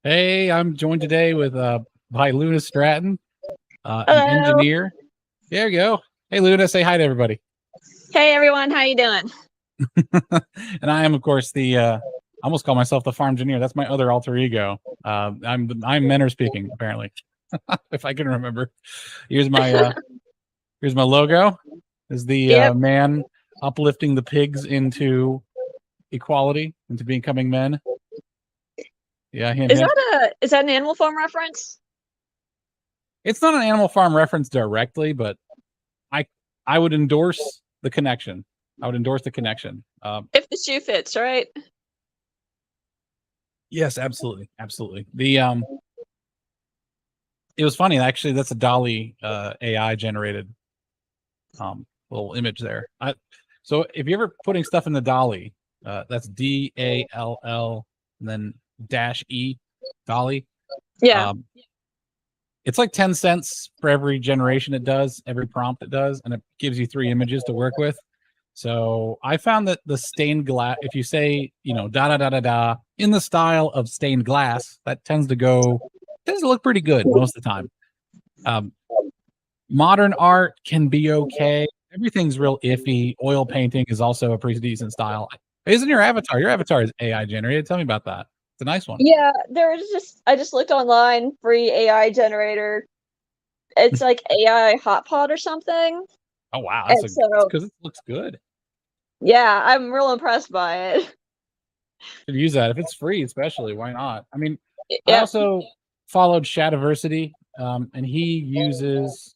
Hey, I'm joined today with by Luna Stratton, an Hello. engineer. There you go. Hey, Luna, say hi to everybody. Hey everyone, how you doing? And I am, of course, the I almost call myself the farm engineer. That's my other alter ego. I'm Menor speaking, apparently, if I can remember. Here's my logo. Is the Yep. man uplifting the pigs into equality, into becoming men. Yeah, hint, Is hint. that an Animal Farm reference? It's not an Animal Farm reference directly, but I would endorse the connection. I would endorse the connection. If the shoe fits, right? Yes, absolutely, absolutely. It was funny actually. That's a Dolly AI generated little image there. So if you're ever putting stuff in the Dolly, that's DALL and then -E, Dolly. Yeah. It's like 10 cents for every generation it does, every prompt it does, and it gives you 3 images to work with. So I found that the stained glass, if you say, da da da da da in the style of stained glass, that tends to look pretty good most of the time. Modern art can be okay. Everything's real iffy. Oil painting is also a pretty decent style. Isn't your avatar? Your avatar is AI generated. Tell me about that. It's a nice one. Yeah, I just looked online, free AI generator. It's like AI hot pot or something. Oh wow, And that's so because it looks good. yeah, I'm real impressed by it. Should use that if it's free, especially. Why not? I mean, I Yep. also followed Shadiversity, and he uses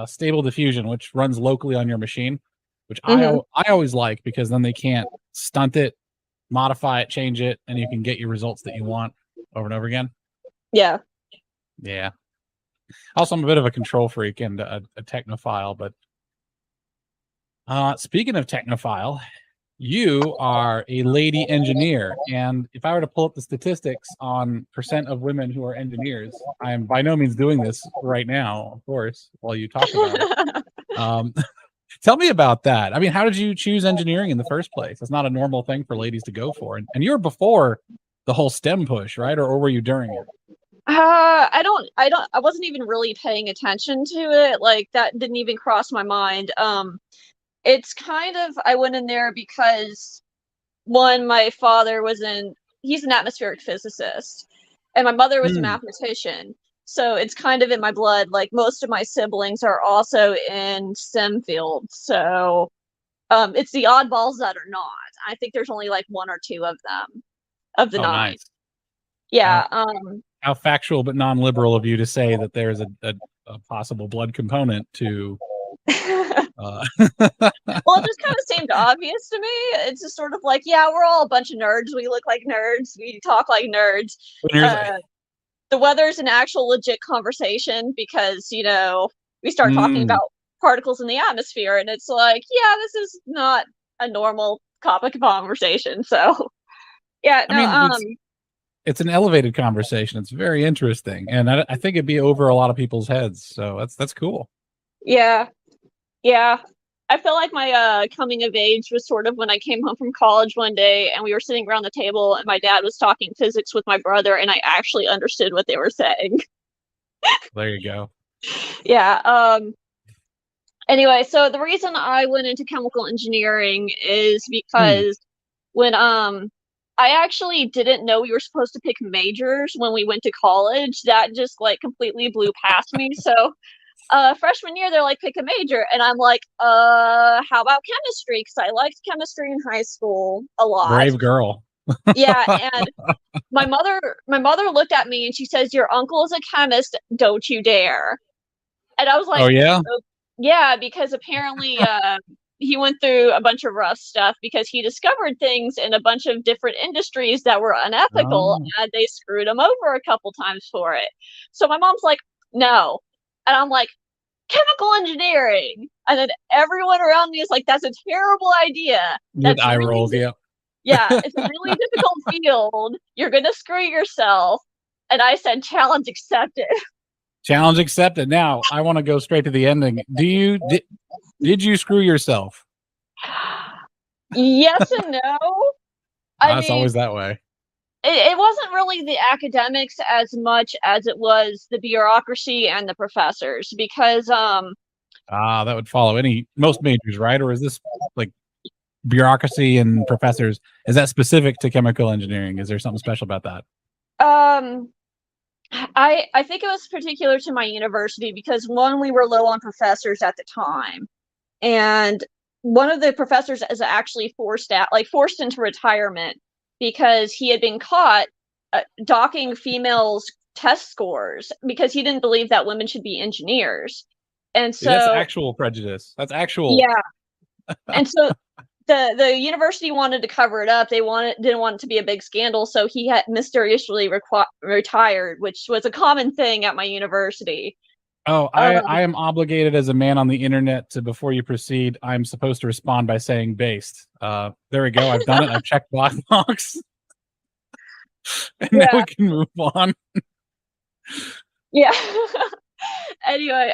Stable Diffusion, which runs locally on your machine, which Mm-hmm. I always like because then they can't stunt it, modify it, change it, and you can get your results that you want over and over again. Yeah. Yeah. Also, I'm a bit of a control freak and a technophile, but speaking of technophile, you are a lady engineer. And if I were to pull up the statistics on percent of women who are engineers, I am by no means doing this right now, of course, while you talk about it. Tell me about that. I mean, how did you choose engineering in the first place? It's not a normal thing for ladies to go for. And you were before the whole STEM push, right? Or were you during it? I wasn't even really paying attention to it. Like that didn't even cross my mind. It's kind of I went in there because one, my father he's an atmospheric physicist, and my mother was a Hmm. mathematician. So it's kind of in my blood. Like most of my siblings are also in STEM fields. So it's the oddballs that are not. I think there's only like one or two of them of the Oh, nine. nice. How Yeah. how factual but non-liberal of you to say that there's a possible blood component to uh Well, it just kind of seemed obvious to me. It's just sort of like, yeah, we're all a bunch of nerds. We look like nerds. We talk like nerds. Uh, the weather's an actual legit conversation because, we start talking Mm. about particles in the atmosphere, and it's like, yeah, this is not a normal topic of conversation. So, yeah, I no, mean, it's an elevated conversation. It's very interesting, and I think it'd be over a lot of people's heads. So that's cool. yeah, yeah. I feel like my coming of age was sort of when I came home from college one day and we were sitting around the table and my dad was talking physics with my brother and I actually understood what they were saying. There you go. Yeah. Anyway, so the reason I went into chemical engineering is Hmm. because when I actually didn't know we were supposed to pick majors when we went to college. That just like completely blew past me. So freshman year they're like pick a major and I'm like how about chemistry because I liked chemistry in high school a lot. Brave girl. Yeah, and my mother looked at me and she says your uncle is a chemist, don't you dare. And I was Oh like, yeah. oh, yeah, because apparently he went through a bunch of rough stuff because he discovered things in a bunch of different industries that were unethical Oh. and they screwed him over a couple times for it. So my mom's like, no. And I'm like, chemical engineering. And then everyone around me is like, that's a terrible idea. With That's eye really, rolls. Yeah. yeah, it's a really difficult field. You're going to screw yourself. And I said, challenge accepted. Challenge accepted. Now I want to go straight to the ending. Did you screw yourself? Yes and no. I It's mean, always that way. it wasn't really the academics as much as it was the bureaucracy and the professors, because That would follow most majors, right? Or is this like bureaucracy and professors? Is that specific to chemical engineering? Is there something special about that? um I think it was particular to my university because one, we were low on professors at the time, and one of the professors is actually forced into retirement because he had been caught docking females' test scores because he didn't believe that women should be engineers. And See, that's so, actual prejudice. That's actual. yeah, and so the university wanted to cover it up. They didn't want it to be a big scandal, so he had mysteriously retired, which was a common thing at my university. Oh, Um, I am obligated as a man on the internet to, before you proceed, I'm supposed to respond by saying based. There we go. I've done it. I've checked box. And now yeah, we can move on. yeah. Anyway,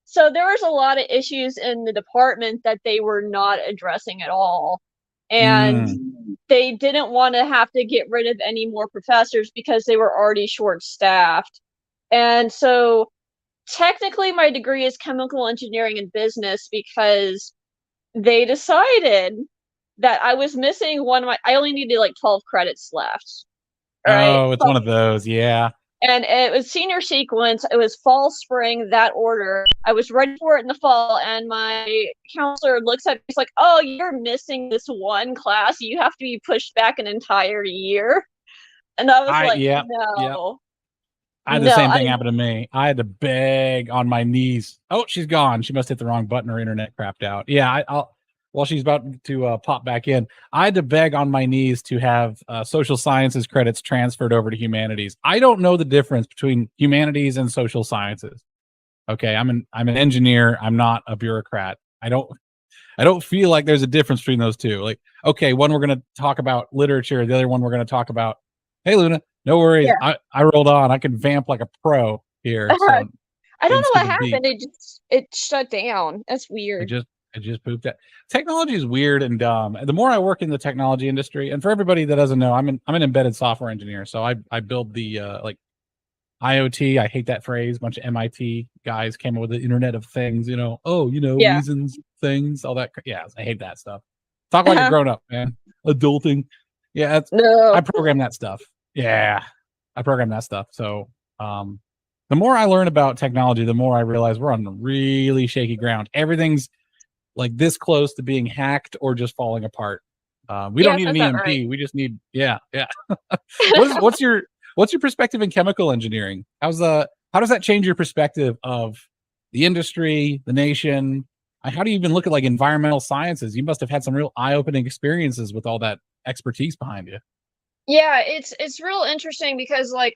so there was a lot of issues in the department that they were not addressing at all. And they didn't want to have to get rid of any more professors because they were already short staffed. And so technically my degree is chemical engineering and business because they decided that I was missing I only needed like 12 credits left. Right. Oh, it's one of those. Yeah. And it was senior sequence. It was fall, spring, that order. I was ready for it in the fall, and my counselor looks at me. He's like, "Oh, you're missing this one class. You have to be pushed back an entire year." And I was like, Yeah. "No, I had the same thing happen to me. I had to beg on my knees. Oh, she's gone. She must hit the wrong button. Her internet crapped out. Yeah, I'll while she's about to pop back in, I had to beg on my knees to have social sciences credits transferred over to humanities. I don't know the difference between humanities and social sciences. Okay, I'm an engineer. I'm not a bureaucrat. I don't feel like there's a difference between those two. Like, okay, one we're going to talk about literature, the other one we're going to talk about. Hey, Luna, no worries. yeah." I rolled on. I can vamp like a pro here. So I don't know what the beat. happened. It shut down. That's weird. I just pooped that. Technology is weird and dumb. The more I work in the technology industry, and for everybody that doesn't know, I'm an embedded software engineer. So I build the like IoT. I hate that phrase. A bunch of MIT guys came up with the Internet of Things. Yeah. Reasons, things, all that. Yeah, I hate that stuff. Talk like a grown up, man. Adulting. Yeah, No. I program that stuff. Yeah, I program that stuff. So the more I learn about technology, the more I realize we're on really shaky ground. Everything's like this close to being hacked or just falling apart. We don't need an EMP. Right. We just need, yeah. What's your perspective in chemical engineering? How does that change your perspective of the industry, the nation? How do you even look at like environmental sciences? You must have had some real eye-opening experiences with all that expertise behind you. Yeah, it's real interesting because, like,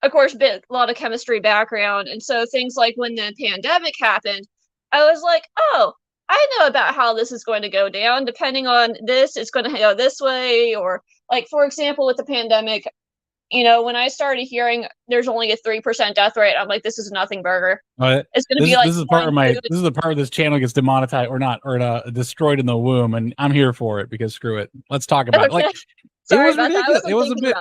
of course, a lot of chemistry background, and so things like when the pandemic happened, I was like, oh, I know about how this is going to go down. Depending on this, it's going to go this way. Or, like, for example, with the pandemic, when I started hearing there's only a 3% death rate, I'm like, this is a nothing burger. It's going to be like this is the part of this channel gets demonetized or destroyed in the womb, and I'm here for it because screw it. Let's talk about it. Like, sorry it was ridiculous. It was a bit.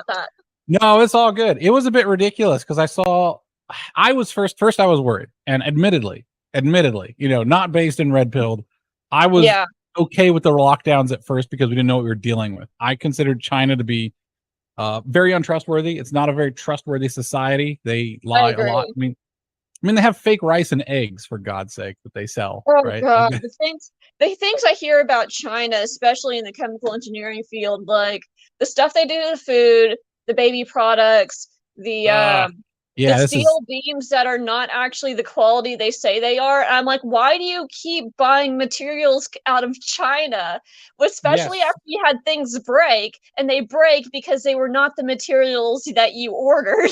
No, it's all good. It was a bit ridiculous because I was first I was worried, and admittedly, not based in red pilled. I was okay with the lockdowns at first because we didn't know what we were dealing with. I considered China to be very untrustworthy. It's not a very trustworthy society. They lie a lot. I mean, they have fake rice and eggs, for God's sake, that they sell. Oh, right? God. The things I hear about China, especially in the chemical engineering field, like the stuff they do to the food, the baby products, the steel beams that are not actually the quality they say they are. And I'm like, why do you keep buying materials out of China? Especially after you had things break, and they break because they were not the materials that you ordered.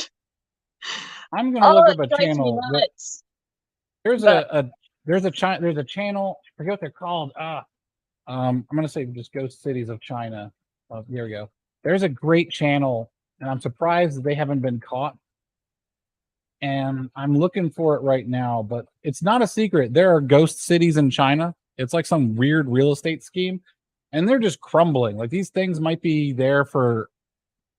I'm gonna look up a channel. There's a channel. I forget what they're called. I'm gonna say just Ghost Cities of China. Oh, here we go. There's a great channel, and I'm surprised they haven't been caught. And I'm looking for it right now, but it's not a secret. There are ghost cities in China. It's like some weird real estate scheme, and they're just crumbling. Like, these things might be there for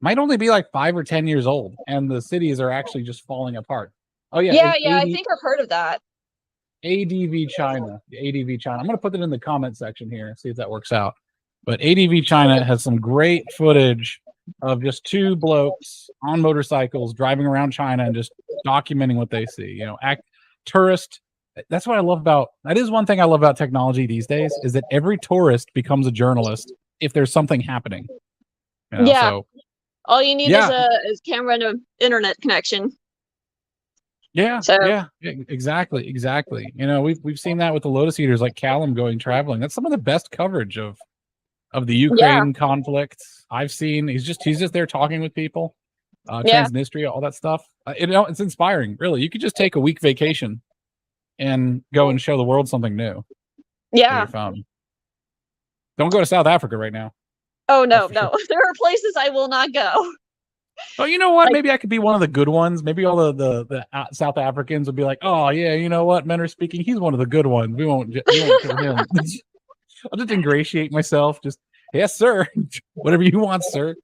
might only be like 5 or 10 years old, and the cities are actually just falling apart. Oh yeah, Yeah, I think I've heard of that. ADV China. ADV China. I'm going to put it in the comment section here and see if that works out. But ADV China has some great footage of just two blokes on motorcycles driving around China and just documenting what they see. You know, tourist. That's what I love about. That is one thing I love about technology these days, is that every tourist becomes a journalist if there's something happening. You know, Yeah. so All you need is a camera and an internet connection. Yeah, exactly. You know, we've seen that with the Lotus Eaters, like Callum going traveling. That's some of the best coverage of the Ukraine conflict I've seen. He's just there talking with people, Transnistria, all that stuff. It's inspiring, really. You could just take a week vacation and go and show the world something new. Yeah. Your phone. Don't go to South Africa right now. Oh no. Sure. There are places I will not go. Oh, you know what? Maybe I could be one of the good ones. Maybe all the South Africans would be like, "Oh yeah, you know what? Men are speaking. He's one of the good ones. We won't kill him." I'll just ingratiate myself. Just yes, sir. Whatever you want, sir.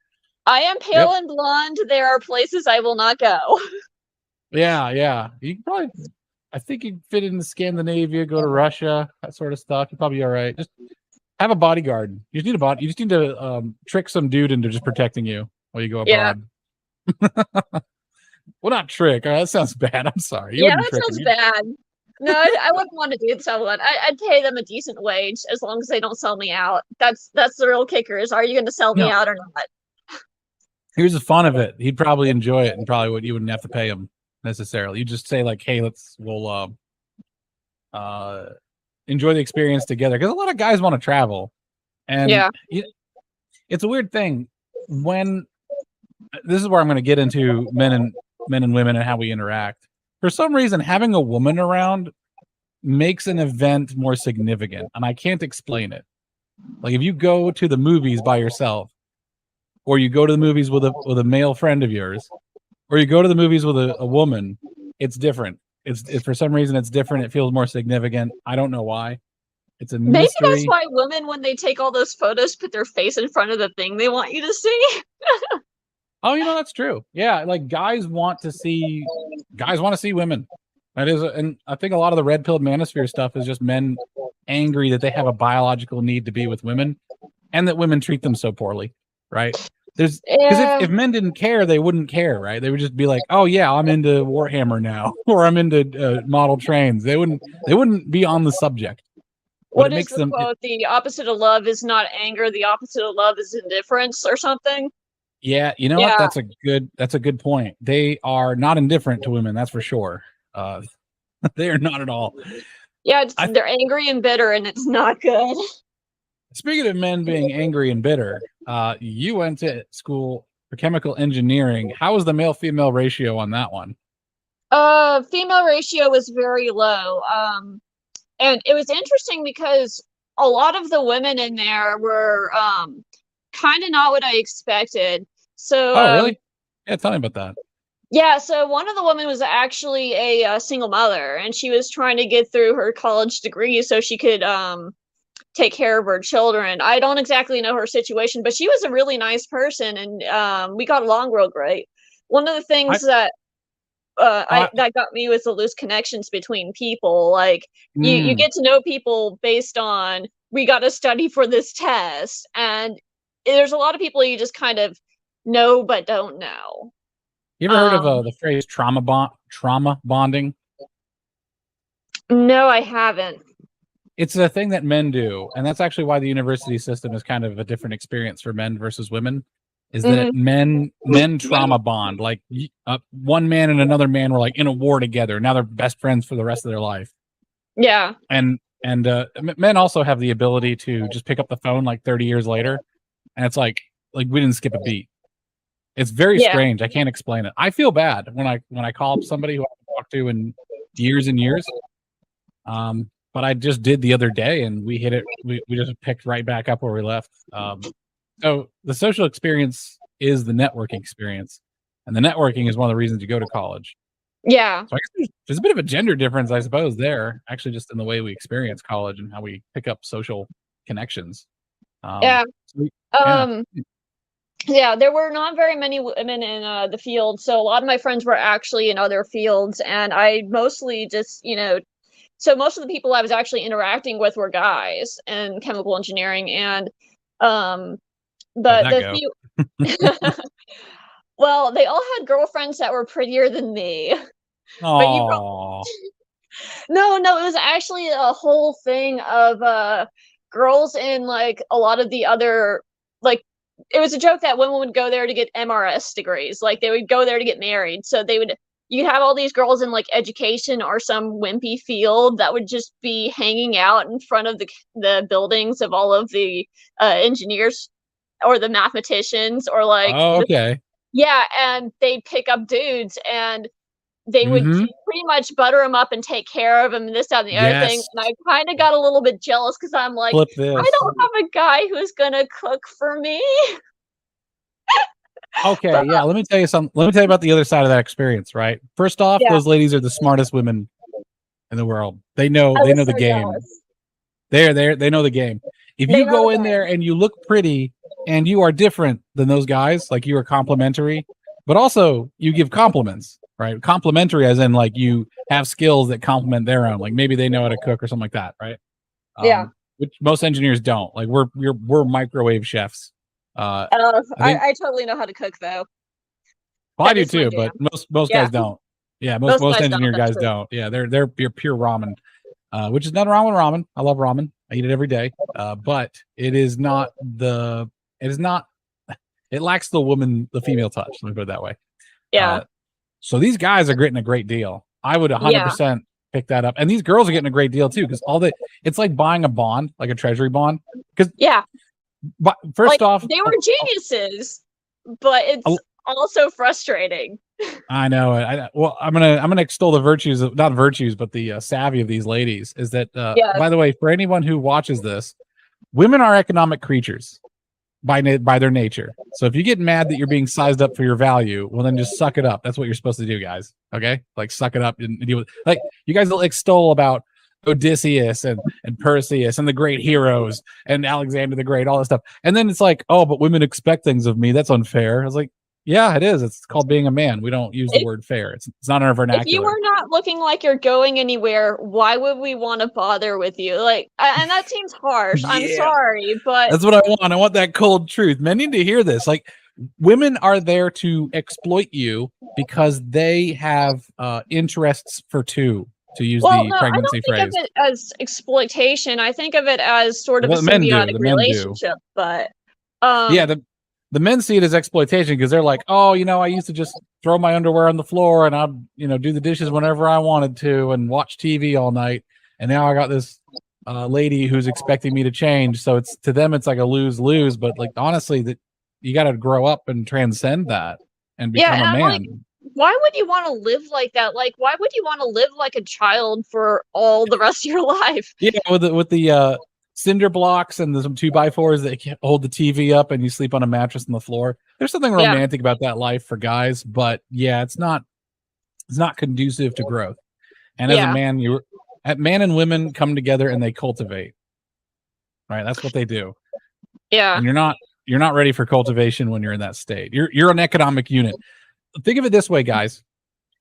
I am pale and blonde. There are places I will not go. Yeah. You can probably. I think you fit in Scandinavia. Go to Russia. That sort of stuff. You're probably all right. Just have a bodyguard. You just need You just need to trick some dude into just protecting you while you go abroad. Well, not trick. That sounds bad. I'm sorry. That sounds bad. No, I wouldn't want to do that. I'd pay them a decent wage as long as they don't sell me out. That's the real kicker: is are you going to sell me out or not? Here's the fun of it. He'd probably enjoy it, and you wouldn't have to pay him necessarily. You just say like, "Hey, we'll enjoy the experience together," because a lot of guys want to travel, and it's a weird thing when. This is where I'm going to get into men and women and how we interact. For some reason, having a woman around makes an event more significant, and I can't explain it. Like if you go to the movies by yourself, or you go to the movies with a male friend of yours, or you go to the movies with a woman, it's different. It's for some reason it's different. It feels more significant. I don't know why. It's a mystery. Maybe that's why women, when they take all those photos, put their face in front of the thing they want you to see. Oh, that's true. Yeah, like guys want to see women. That is, and I think a lot of the red-pilled manosphere stuff is just men angry that they have a biological need to be with women, and that women treat them so poorly, right? Because if men didn't care, they wouldn't care, right? They would just be like, "Oh yeah, I'm into Warhammer now," or "I'm into model trains." They wouldn't be on the subject. What is the quote? The opposite of love is not anger. The opposite of love is indifference, or something. Yeah, you know what? That's a good point. They are not indifferent to women, that's for sure. They are not at all. Yeah, they're angry and bitter, and it's not good. Speaking of men being angry and bitter, you went to school for chemical engineering. How was the male-female ratio on that one? Female ratio was very low. And it was interesting because a lot of the women in there were kind of not what I expected. So really? Yeah, tell me about that. Yeah, so one of the women was actually a single mother, and she was trying to get through her college degree so she could take care of her children. I don't exactly know her situation, but she was a really nice person, and we got along real great. One of the things that got me was the loose connections between people. Like you get to know people based on, we got to study for this test, and there's a lot of people you just kind of know but don't know. You ever heard of the phrase trauma bonding? No, I haven't. It's a thing that men do, and that's actually why the university system is kind of a different experience for men versus women. Is that men trauma bond? Like one man and another man were like in a war together. Now they're best friends for the rest of their life. Yeah. And men also have the ability to just pick up the phone like 30 years later, and it's like we didn't skip a beat. It's very strange. I can't explain it. I feel bad when I call up somebody who I haven't talked to in years and years. But I just did the other day, and we hit it. We just picked right back up where we left. So the social experience is the networking experience, and the networking is one of the reasons you go to college. Yeah. So I guess there's a bit of a gender difference, I suppose, there, actually, just in the way we experience college and how we pick up social connections. Yeah, there were not very many women in the field, so a lot of my friends were actually in other fields, and I mostly just, so most of the people I was actually interacting with were guys in chemical engineering, and um, How'd but that the go? few, well, they all had girlfriends that were prettier than me. But you Oh, No, it was actually a whole thing of girls in like a lot of the other like it was a joke that women would go there to get MRS degrees. Like they would go there to get married. So you'd have all these girls in like education or some wimpy field that would just be hanging out in front of the buildings of all of the engineers or the mathematicians or like oh, okay. yeah, and they'd pick up dudes and they would Mm-hmm. pretty much butter him up and take care of him and this, that, and the other thing, Yes. and I kinda got a little bit jealous because 'cause I'm like, Flip "I this. don't have a guy who's gonna cook for me." Okay, But, yeah. Let me tell you something. Let me tell you about the other side of that experience. Right. First off, yeah, those ladies are the smartest women in the world. They I know was the so game. jealous. They're there. They know the game. If They you know the go in there game. and you look pretty and you are different than those guys, like you are complimentary, but also you give compliments, right? Complimentary as in like you have skills that complement their own. Like maybe they know how to cook or something like that, right? Yeah. Which most engineers don't. Like we're microwave chefs. I think I totally know how to cook, though. well, I That do is my too, but jam. most Yeah, guys don't. Yeah, most most most guys don't, engineer that's guys true. don't. Yeah, they're pure ramen, which is nothing wrong with ramen. I love ramen. I eat it every day. But it is not the it is not it lacks the female touch. Let me put it that way. Yeah. Uh, so these guys are getting a great deal. I would Yeah. 100% pick that up, and these girls are getting a great deal too because it's like buying a bond, like a treasury bond. Because Yeah. first Like, off, they were geniuses, but it's also frustrating. I know. Well, I'm gonna extol the virtues of not virtues, but the savvy of these ladies. Is that Yes. by the way, for anyone who watches this, women are economic creatures by their nature. So if you get mad that you're being sized up for your value, well then just suck it up. That's what you're supposed to do, guys. Okay, like suck it up and deal with. Like you guys will extol about Odysseus and Perseus and the great heroes and Alexander the Great, all that stuff, and then it's like, oh, but women expect things of me. That's unfair. I was like, yeah, it is. It's called being a man. We don't use the If word fair. It's not in our if you vernacular. were not looking like you're going anywhere, why would we want to bother with you? Like, and that seems harsh. I'm Yeah, sorry, but that's what I want. I want that cold truth. Men need to hear this. Like, women are there to exploit you because they have interests for two, to use well, the no, I pregnancy don't think of phrase. it as exploitation. I think of it as sort of a Well, the men do. symbiotic The men do. relationship. But Yeah, um, the men see it as exploitation because they're like, oh, I used to just throw my underwear on the floor and I'd, do the dishes whenever I wanted to and watch TV all night. And now I got this lady who's expecting me to change. So it's to them, it's like a lose lose. But like honestly, that you got to grow up and transcend that and yeah, become and a I'm like, man. why would you want to live like that? Like, why would you want to live like a child for all the rest of your life? Yeah, with the cinder blocks and the some 2x4s that can hold the TV up and you sleep on a mattress on the floor. There's something Yeah, romantic about that life for guys, but yeah, it's not conducive to growth. And as a yeah, man, man and women come together and they cultivate. Right? That's what they do. yeah, And you're not ready for cultivation when you're in that state. You're an economic unit. Think of it this way, guys.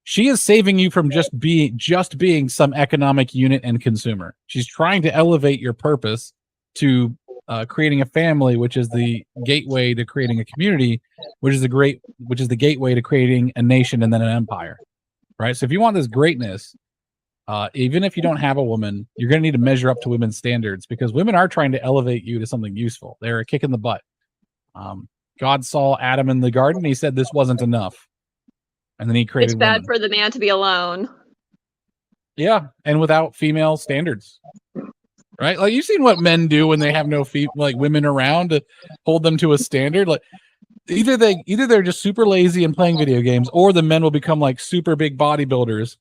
She is saving you from just being some economic unit and consumer. She's trying to elevate your purpose to creating a family, which is the gateway to creating a community, which is the gateway to creating a nation and then an empire. Right. So if you want this greatness, even if you don't have a woman, you're going to need to measure up to women's standards because women are trying to elevate you to something useful. They're a kick in the butt. God saw Adam in the garden. He said this wasn't enough. And then he it's created bad women. for the man to be alone. Yeah, and without female standards, right? Like you've seen what men do when they have no like women around to hold them to a standard. Like either they're just super lazy and playing video games, or the men will become like super big bodybuilders,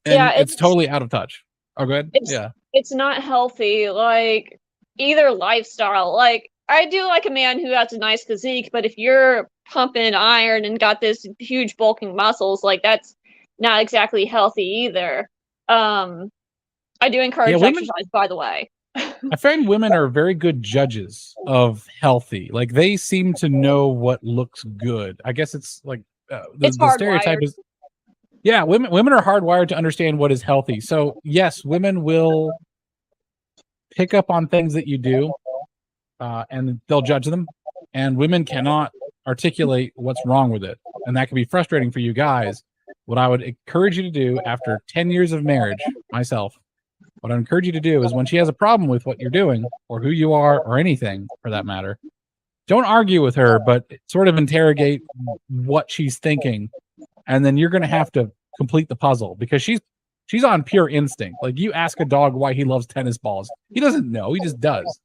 Yeah, and it's totally out of touch. Oh, go ahead. it's Yeah, it's not healthy. Like either lifestyle. Like I do like a man who has a nice physique, but if you're pumping iron and got this huge bulking muscles, like that's not exactly healthy either. I do yeah. encourage Women exercise, by the way. I find women are very good judges of healthy. Like they seem to know what looks good. I guess it's like It's the stereotype hardwired. is, yeah, women are hardwired to understand what is healthy. So yes, women will pick up on things that you do, and they'll judge them. And women cannot articulate what's wrong with it, and that can be frustrating for you guys. What I would encourage you to do after 10 years of marriage, myself, what I encourage you to do is when she has a problem with what you're doing or who you are or anything for that matter, don't argue with her, but sort of interrogate what she's thinking. And then you're going to have to complete the puzzle because she's on pure instinct. Like you ask a dog why he loves tennis balls. He doesn't know. He just does.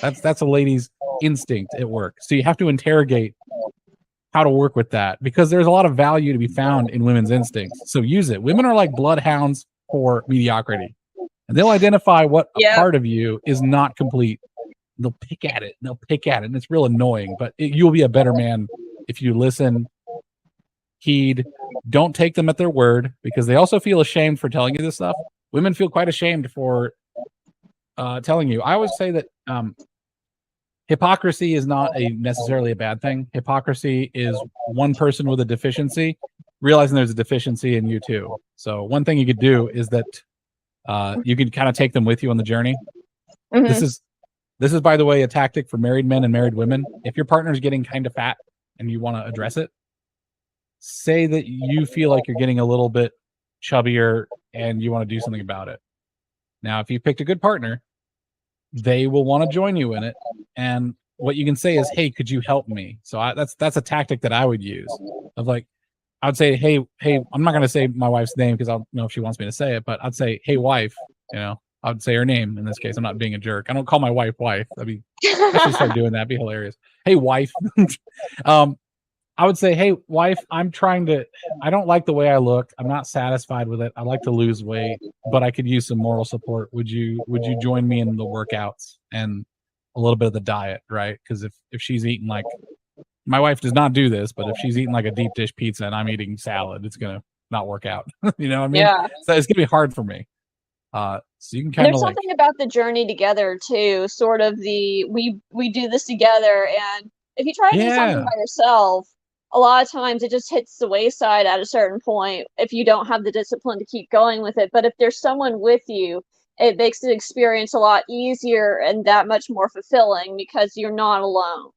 That's a lady's instinct at work. So you have to interrogate how to work with that because there's a lot of value to be found in women's instincts. So use it. Women are like bloodhounds for mediocrity. And they'll identify what a part of you is not complete. They'll pick at it. And it's real annoying, but you'll be a better man if you listen, heed, don't take them at their word because they also feel ashamed for telling you this stuff. Women feel quite ashamed for telling you. I always say that hypocrisy is not necessarily a bad thing. Hypocrisy is one person with a deficiency realizing there's a deficiency in you too. So one thing you could do is that you can kind of take them with you on the journey. Mm-hmm. This is, by the way, a tactic for married men and married women. If your partner's getting kind of fat and you want to address it, say that you feel like you're getting a little bit chubbier and you want to do something about it. Now, if you picked a good partner, they will want to join you in it. And what you can say is, hey, could you help me? So that's a tactic that I would use of like, I would say, hey, I'm not going to say my wife's name because I don't know if she wants me to say it, but I'd say, hey, wife, I would say her name in this case. I'm not being a jerk. I don't call my wife. I should start doing that. It'd be hilarious. Hey, wife. I would say, hey, wife, I don't like the way I look. I'm not satisfied with it. I'd like to lose weight, but I could use some moral support. Would you join me in the workouts and a little bit of the diet, right? Because if she's eating like, my wife does not do this, but if she's eating like a deep dish pizza and I'm eating salad, it's going to not work out. You know what I mean? Yeah. So it's going to be hard for me. So you can kind of there's something about the journey together too, sort of we do this together. And if you try to do something by yourself, a lot of times it just hits the wayside at a certain point if you don't have the discipline to keep going with it. But if there's someone with you, it makes the experience a lot easier and that much more fulfilling because you're not alone.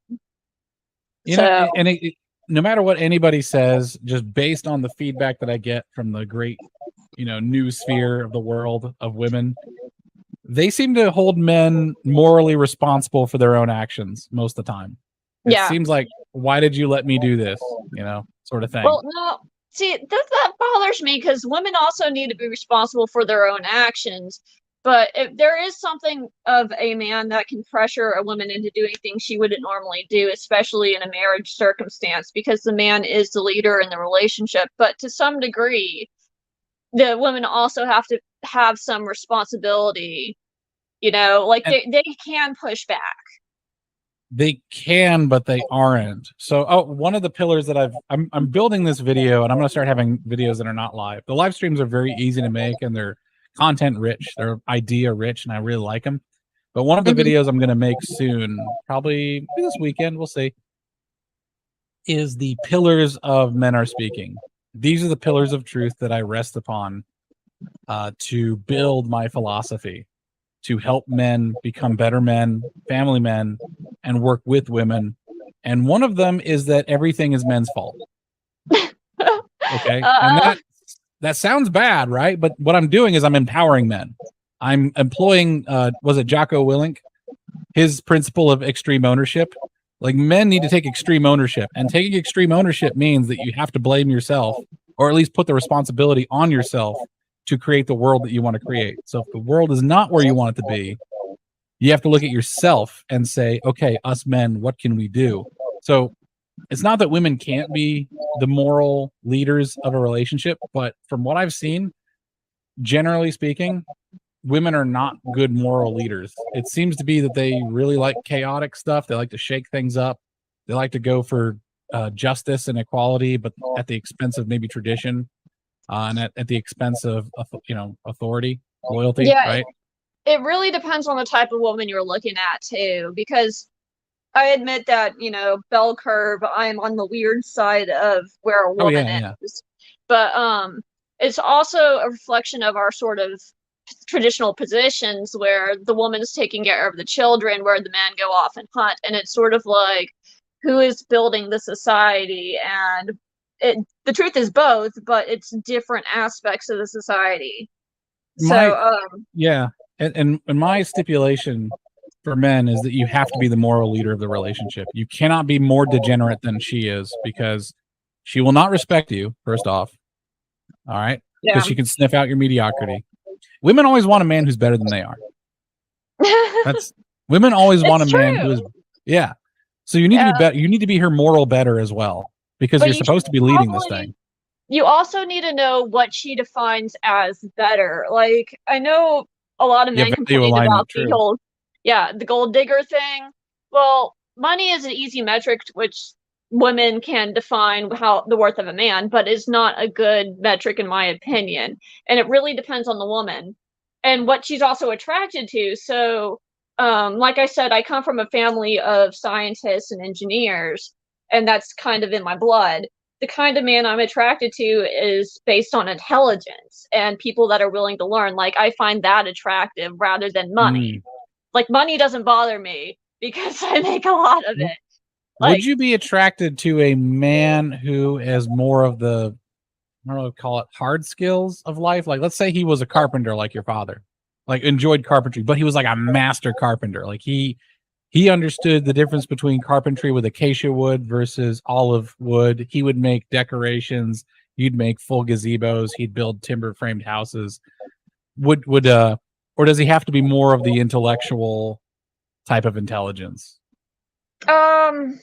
No matter what anybody says, just based on the feedback that I get from the great, new sphere of the world of women, they seem to hold men morally responsible for their own actions most of the time. It seems like, why did you let me do this? Sort of thing. Well, no, see, that bothers me because women also need to be responsible for their own actions. But if there is something of a man that can pressure a woman into doing things she wouldn't normally do, especially in a marriage circumstance, because the man is the leader in the relationship. But to some degree, the women also have to have some responsibility, they can push back. They can, but they aren't. So, one of the pillars that I'm building this video, and I'm going to start having videos that are not live. The live streams are very easy to make, and they're content rich. They're idea rich, and I really like them. But one of the videos I'm going to make soon, probably this weekend, we'll see, is the pillars of Men Are Speaking. These are the pillars of truth that I rest upon to build my philosophy, to help men become better men, family men, and work with women. And one of them is that everything is men's fault. Okay. And that sounds bad, right? But what I'm doing is I'm empowering men. I'm employing, was it Jocko Willink? His principle of extreme ownership. Like, men need to take extreme ownership. And taking extreme ownership means that you have to blame yourself, or at least put the responsibility on yourself to create the world that you want to create. So if the world is not where you want it to be, you have to look at yourself and say, okay, us men, what can we do? So it's not that women can't be the moral leaders of a relationship, but from what I've seen, generally speaking, women are not good moral leaders. It seems to be that they really like chaotic stuff. They like to shake things up. They like to go for justice and equality, but at the expense of maybe tradition, and at the expense of authority, loyalty, right? it really depends on the type of woman you're looking at too, because I admit that, bell curve, I'm on the weird side of where a Oh woman yeah, yeah. is. But it's also a reflection of our sort of traditional positions where the woman is taking care of the children, where the men go off and hunt, and it's sort of like who is building the society, and the truth is both, but it's different aspects of the society. My So yeah, and my stipulation for men is that you have to be the moral leader of the relationship. You cannot be more degenerate than she is because she will not respect you, first off. All right? yeah. Because she can sniff out your mediocrity. Women always want a man who's better than they are. That's women always want a It's man who is true. yeah. So you need to Yeah. be better. You need to be her moral better as well because But you're you supposed to be leading this thing. You also need to know what she defines as better. Like, I know a lot of Yeah, men value complain about alignment, the true. whole, the gold digger thing. Well, money is an easy metric which women can define how the worth of a man, but it's not a good metric in my opinion. And it really depends on the woman and what she's also attracted to. So, like I said, I come from a family of scientists and engineers, and that's kind of in my blood. The kind of man I'm attracted to is based on intelligence and people that are willing to learn. Like, I find that attractive rather than money. Mm. Like, money doesn't bother me because I make a lot of it. Would Like, you be attracted to a man who has more of the, I don't know, call it hard skills of life? Like, let's say he was a carpenter like your father, like enjoyed carpentry, but he was like a master carpenter. Like he understood the difference between carpentry with acacia wood versus olive wood. He would make decorations. You'd make full gazebos. He'd build timber framed houses. Would or does he have to be more of the intellectual type of intelligence? um,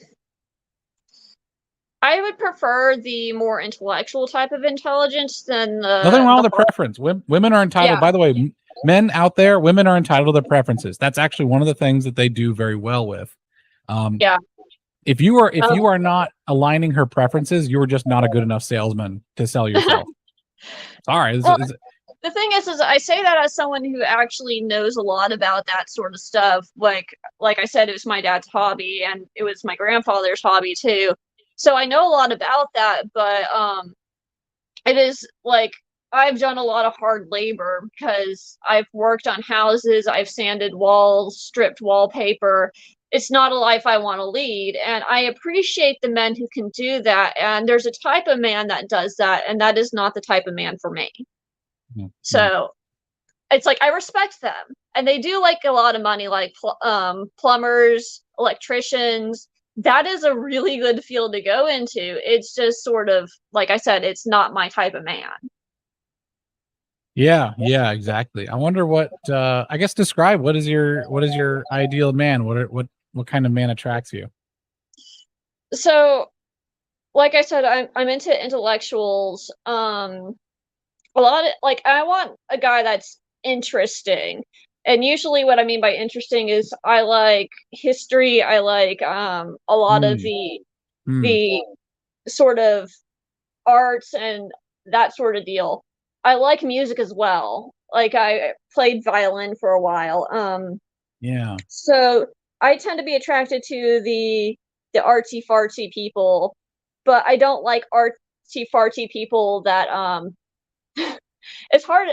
I would prefer the more intellectual type of intelligence than Nothing wrong the with the hard. preference. Women are entitled. Yeah, By the way, men out there, women are entitled to their preferences. That's actually one of the things that they do very well with. Um, yeah. if you Um, are not aligning her preferences, you are just not a good enough salesman to sell yourself. Sorry, well, the thing is I say that as someone who actually knows a lot about that sort of stuff. Like I said, it was my dad's hobby and it was my grandfather's hobby too. So I know a lot about that, but it is like I've done a lot of hard labor because I've worked on houses, I've sanded walls, stripped wallpaper. It's not a life I want to lead, and I appreciate the men who can do that. And there's a type of man that does that, and that is not the type of man for me. mm-hmm. So it's like I respect them, and they do like a lot of money, like plumbers, electricians. That is a really good field to go into. It's just sort of like I said, it's not my type of man. Yeah, exactly. I wonder what I guess describe what is your ideal man? What kind of man attracts you? So, like I said, I'm into intellectuals. A lot of like I want a guy that's interesting. And usually what I mean by interesting is I like history, I like a lot of Mm, mm, the sort of arts and that sort of deal. I like music as well. Like I played violin for a while. yeah. So I tend to be attracted to the artsy fartsy people, but I don't like artsy fartsy people that it's hard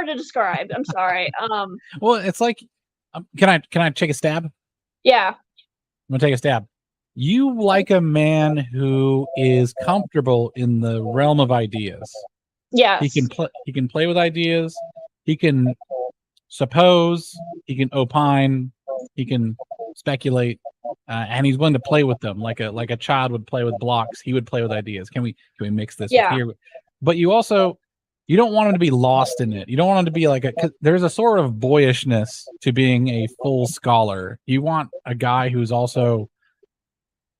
to describe. I'm sorry. Well, it's like can I take a stab? Yeah. I'm gonna take a stab. You like a man who is comfortable in the realm of ideas. Yes. He can play with ideas. He can suppose. He can opine. He can speculate, and he's willing to play with them like a child would play with blocks. He would play with ideas. Can we mix this with Yeah. here? But you don't want him to be lost in it. You don't want him to be like there's a sort of boyishness to being a full scholar. You want a guy who's also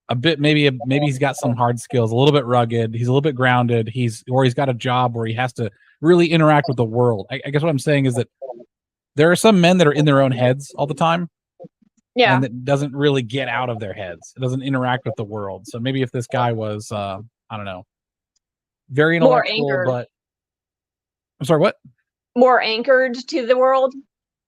a bit maybe he's got some hard skills, a little bit rugged, he's a little bit grounded, he's got a job where he has to really interact with the world. I guess what I'm saying is that there are some men that are in their own heads all the time Yeah. and that doesn't really get out of their heads. It doesn't interact with the world. So maybe if this guy was I don't know, very More intellectual, anchored. but I'm sorry, what? More anchored to the world.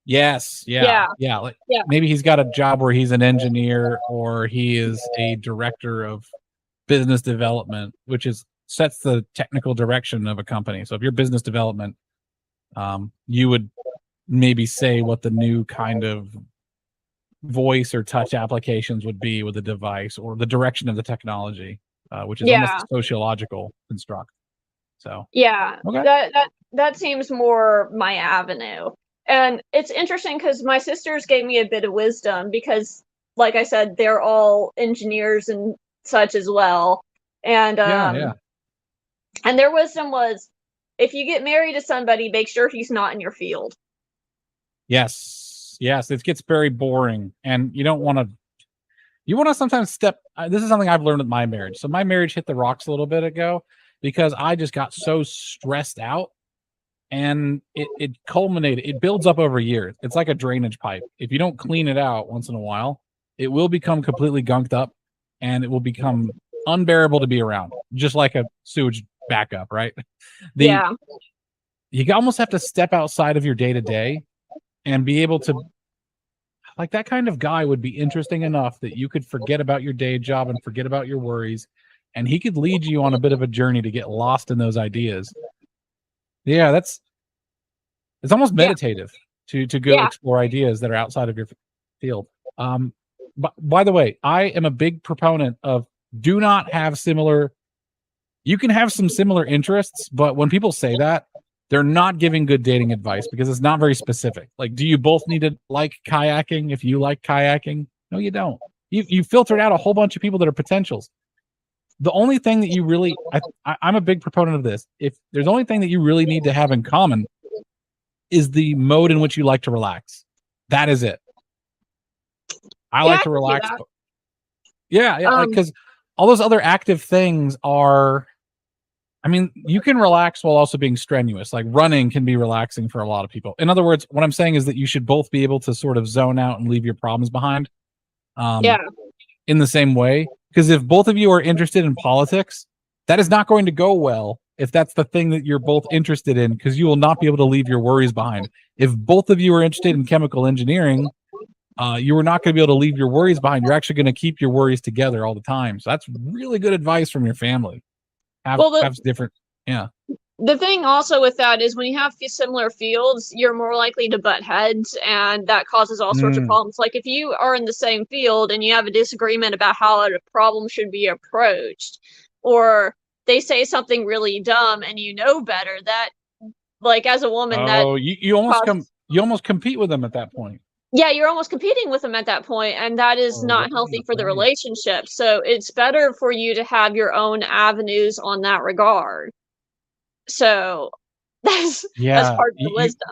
Yes. Yeah. Like Yeah. maybe he's got a job where he's an engineer or he is a director of business development, which sets the technical direction of a company. So if you're business development, you would maybe say what the new kind of voice or touch applications would be with the device or the direction of the technology, which is almost a sociological construct. So okay. That seems more my avenue. And it's interesting because my sisters gave me a bit of wisdom because, like I said, they're all engineers and such as well. And and their wisdom was, if you get married to somebody, make sure he's not in your field. Yes, it gets very boring, and you don't want to. You want to sometimes step. This is something I've learned with my marriage. So my marriage hit the rocks a little bit ago because I just got so stressed out, and it culminated. It builds up over years. It's like a drainage pipe. If you don't clean it out once in a while, it will become completely gunked up, and it will become unbearable to be around, just like a sewage backup, right? You almost have to step outside of your day to day and be able to, like, that kind of guy would be interesting enough that you could forget about your day job and forget about your worries, and he could lead you on a bit of a journey to get lost in those ideas. Yeah, it's almost meditative to go explore ideas that are outside of your field. But by the way, I am a big proponent of do not have similar. You can have some similar interests, but when people say that, they're not giving good dating advice because it's not very specific. Like, do you both need to like kayaking if you like kayaking? No, you don't. You filtered out a whole bunch of people that are potentials. The only thing that you really, I'm a big proponent of this. If there's the only thing that you really need to have in common is the mode in which you like to relax. That is it. I like to relax. Yeah, because all those other active things are. I mean, you can relax while also being strenuous. Like running can be relaxing for a lot of people. In other words, what I'm saying is that you should both be able to sort of zone out and leave your problems behind. In the same way, because if both of you are interested in politics, that is not going to go well if that's the thing that you're both interested in, because you will not be able to leave your worries behind. If both of you are interested in chemical engineering, you are not going to be able to leave your worries behind. You're actually going to keep your worries together all the time. So that's really good advice from your family. Have different, The thing also with that is when you have similar fields, you're more likely to butt heads, and that causes all sorts of problems. Like if you are in the same field and you have a disagreement about how a problem should be approached, or they say something really dumb and you know better, that, like, as a woman, you almost compete with them at that point. Yeah, you're almost competing with them at that point, and that is not healthy for the relationship. So it's better for you to have your own avenues on that regard. So that's part of the wisdom.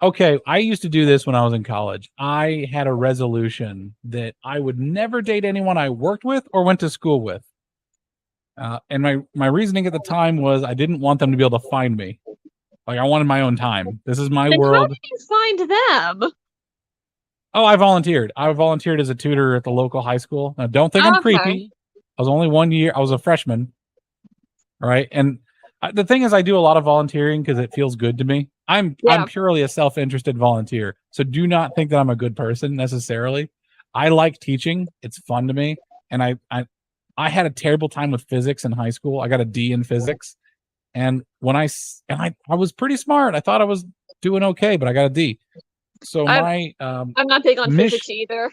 Okay, I used to do this when I was in college. I had a resolution that I would never date anyone I worked with or went to school with. And my reasoning at the time was I didn't want them to be able to find me. Like, I wanted my own time. This is my world. How did you find them? Oh, I volunteered. I volunteered as a tutor at the local high school. Now, don't think I'm creepy. I was only 1 year. I was a freshman. All right. And the thing is, I do a lot of volunteering because it feels good to me. I'm purely a self-interested volunteer. So do not think that I'm a good person necessarily. I like teaching. It's fun to me. And I had a terrible time with physics in high school. I got a D in physics. And I was pretty smart. I thought I was doing okay, but I got a D. So I'm not big on physics either.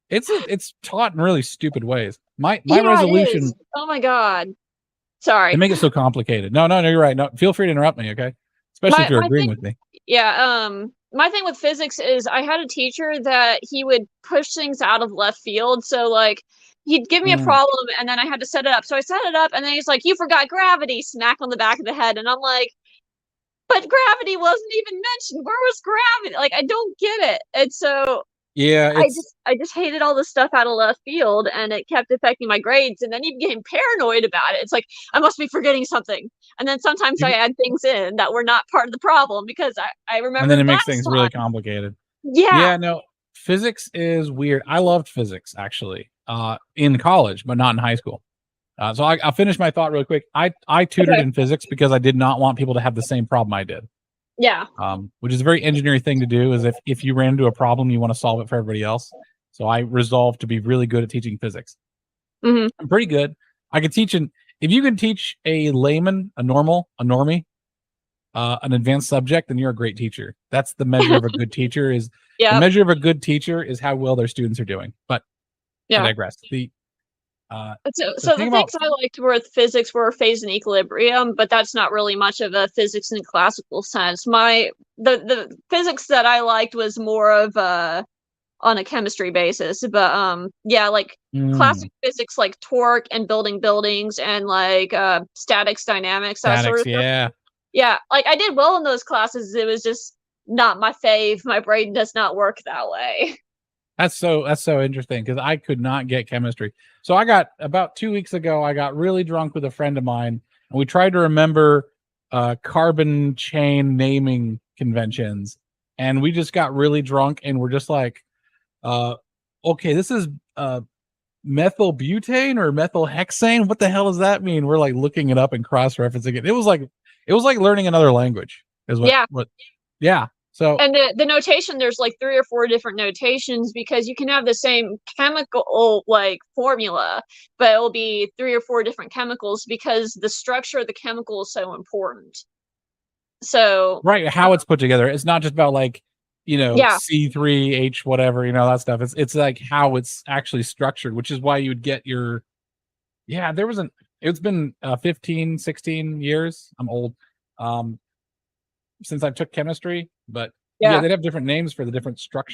It's taught in really stupid ways. My resolution. Oh my God. Sorry. They make it so complicated. No, you're right. No, feel free to interrupt me, okay? Especially if you're agreeing with me. Yeah. My thing with physics is I had a teacher that he would push things out of left field. So like he'd give me a problem and then I had to set it up. So I set it up and then he's like, "You forgot gravity," smack on the back of the head. And I'm like, but gravity wasn't even mentioned. Where was gravity? Like, I don't get it. And so I just hated all the stuff out of left field, and it kept affecting my grades. And then he became paranoid about it. It's like, I must be forgetting something. And then sometimes I add things in that were not part of the problem because I remember. And then it makes things really complicated. Yeah. No, physics is weird. I loved physics actually in college, but not in high school. So I'll finish my thought really quick. I tutored in physics because I did not want people to have the same problem I did. Yeah. Which is a very engineering thing to do. Is if you ran into a problem, you want to solve it for everybody else. So I resolved to be really good at teaching physics. Hmm. I'm pretty good. I could teach if you can teach a layman, a normie, an advanced subject, then you're a great teacher. That's the measure of a good teacher. Is the Yeah. measure of a good teacher is how well their students are doing. But I Yeah. digress. So The the thing about things I liked with physics were phase and equilibrium, but that's not really much of a physics in classical sense. The physics that I liked was more of on a chemistry basis, but yeah, like classic physics like torque and building buildings and like statics, dynamics, that sort statics, of stuff. yeah. Yeah, like I did well in those classes. It was just not my fave. My brain does not work that way. That's so interesting because I could not get chemistry. So I got about 2 weeks ago, I got really drunk with a friend of mine, and we tried to remember carbon chain naming conventions, and we just got really drunk, and we're just like, okay, this is methyl butane or methyl hexane. What the hell does that mean? We're like looking it up and cross-referencing it. It was like learning another language. Is Yeah. what yeah. So And the notation, there's like 3 or 4 different notations because you can have the same chemical like formula, but it'll be 3 or 4 different chemicals because the structure of the chemical is so important. So right, how it's put together. It's not just about like, yeah, C3H whatever, that stuff. It's like how it's actually structured, which is why you would get your there was it's been 15, 16 years. I'm old. Since I took chemistry, but yeah, they'd have different names for the different type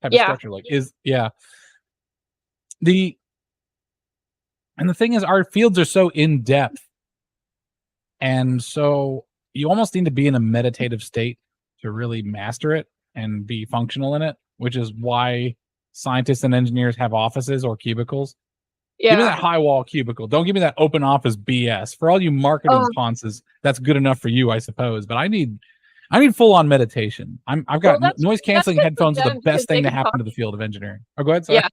of yeah, structure. Like the and the thing is our fields are so in depth, and so you almost need to be in a meditative state to really master it and be functional in it, which is why scientists and engineers have offices or cubicles. Give me yeah. that high wall cubicle. Don't give me that open office BS. For all you marketing Um, ponces, that's good enough for you, I suppose. But I need full on meditation. I've well, got noise that's canceling good for headphones are the them because best they thing to can happen talk. to the field of engineering. Oh, go ahead. Sorry. Yeah,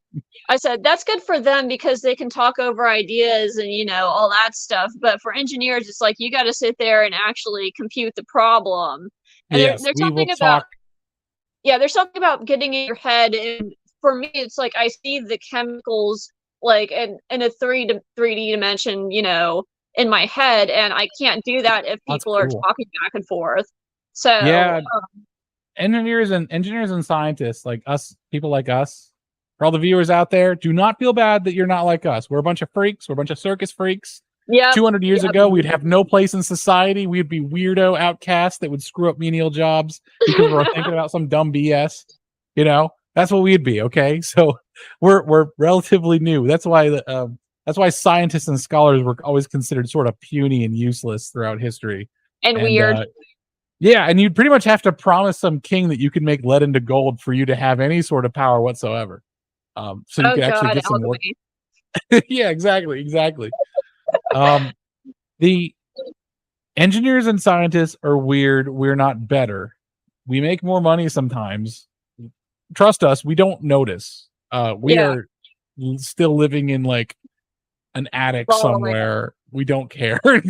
I said that's good for them because they can talk over ideas and all that stuff. But for engineers, it's like you got to sit there and actually compute the problem. And Yes, there's we will something about talk. there's something about getting in your head. And for me, it's like I see the chemicals like in a 3D dimension, in my head, and I can't do that if That's people are cool. talking back and forth. So Yeah, engineers and scientists like us, people like us, for all the viewers out there, do not feel bad that you're not like us. We're a bunch of freaks. We're a bunch of circus freaks. yeah, 200 years ago, we'd have no place in society. We'd be weirdo outcasts that would screw up menial jobs because we're thinking about some dumb BS. That's what we'd be. Okay, so we're relatively new. That's why scientists and scholars were always considered sort of puny and useless throughout history. and And weird. and you'd pretty much have to promise some king that you could make lead into gold for you to have any sort of power whatsoever. So you Oh could actually God, get some work. alchemy. Yeah, exactly. The engineers and scientists are weird. We're not better. We make more money sometimes. Trust us, we don't notice. We Yeah. are still living in like an attic La La Land. somewhere. We don't care. Well,